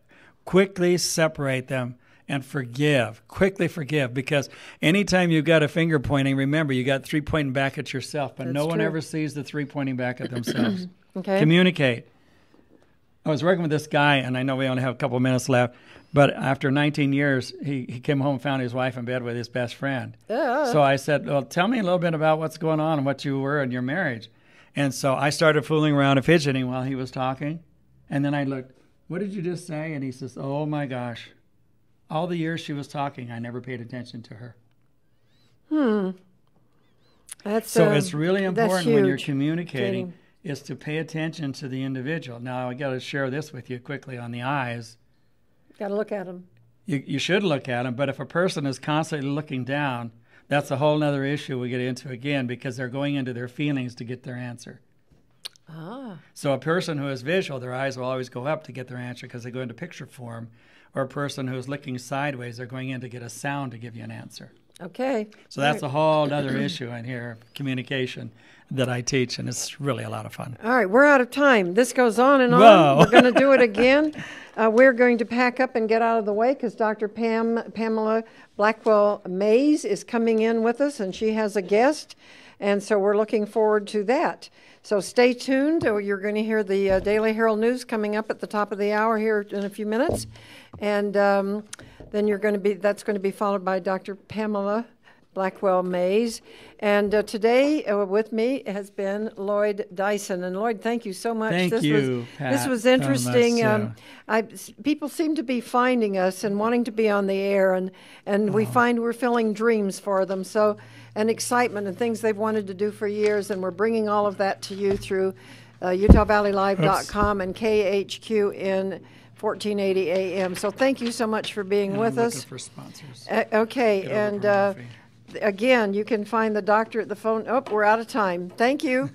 Quickly separate them and forgive. Quickly forgive. Because anytime you've got a finger pointing, remember, you got 3 pointing back at yourself, but no one ever sees the 3 pointing back at themselves. Okay. Communicate. I was working with this guy, and I know we only have a couple of minutes left, but after 19 years, he came home and found his wife in bed with his best friend. So I said, well, tell me a little bit about what's going on and what you were in your marriage. And so I started fooling around and fidgeting while he was talking. And then I looked, what did you just say? And he says, oh, my gosh. All the years she was talking, I never paid attention to her. So it's really important when you're communicating is to pay attention to the individual. Now, I got to share this with you quickly on the eyes. Got to look at them. You should look at them, but if a person is constantly looking down, that's a whole other issue we get into again, because they're going into their feelings to get their answer. So a person who is visual, their eyes will always go up to get their answer because they go into picture form. Or a person who's looking sideways, they're going in to get a sound to give you an answer. Okay. So that's a whole other issue in here, communication, that I teach, and it's really a lot of fun. All right, we're out of time. This goes on and on. Whoa. We're going to do it again. We're going to pack up and get out of the way because Dr. Pamela Blackwell Mays is coming in with us, and she has a guest, and so we're looking forward to that. So stay tuned. You're going to hear the Daily Herald News coming up at the top of the hour here in a few minutes, and then that's going to be followed by Dr. Pamela Blackwell Mays. And today with me has been Lloyd Dyson. And Lloyd, thank you so much. Thank you, Pat. This was interesting. So much, people seem to be finding us and wanting to be on the air, and we find we're filling dreams for them. So, and excitement and things they've wanted to do for years, and we're bringing all of that to you through UtahValleyLive.com and KHQN 1480 AM. So thank you so much for being with us. Looking for sponsors. Okay, and again, you can find the doctor at the phone. Oh, we're out of time. Thank you.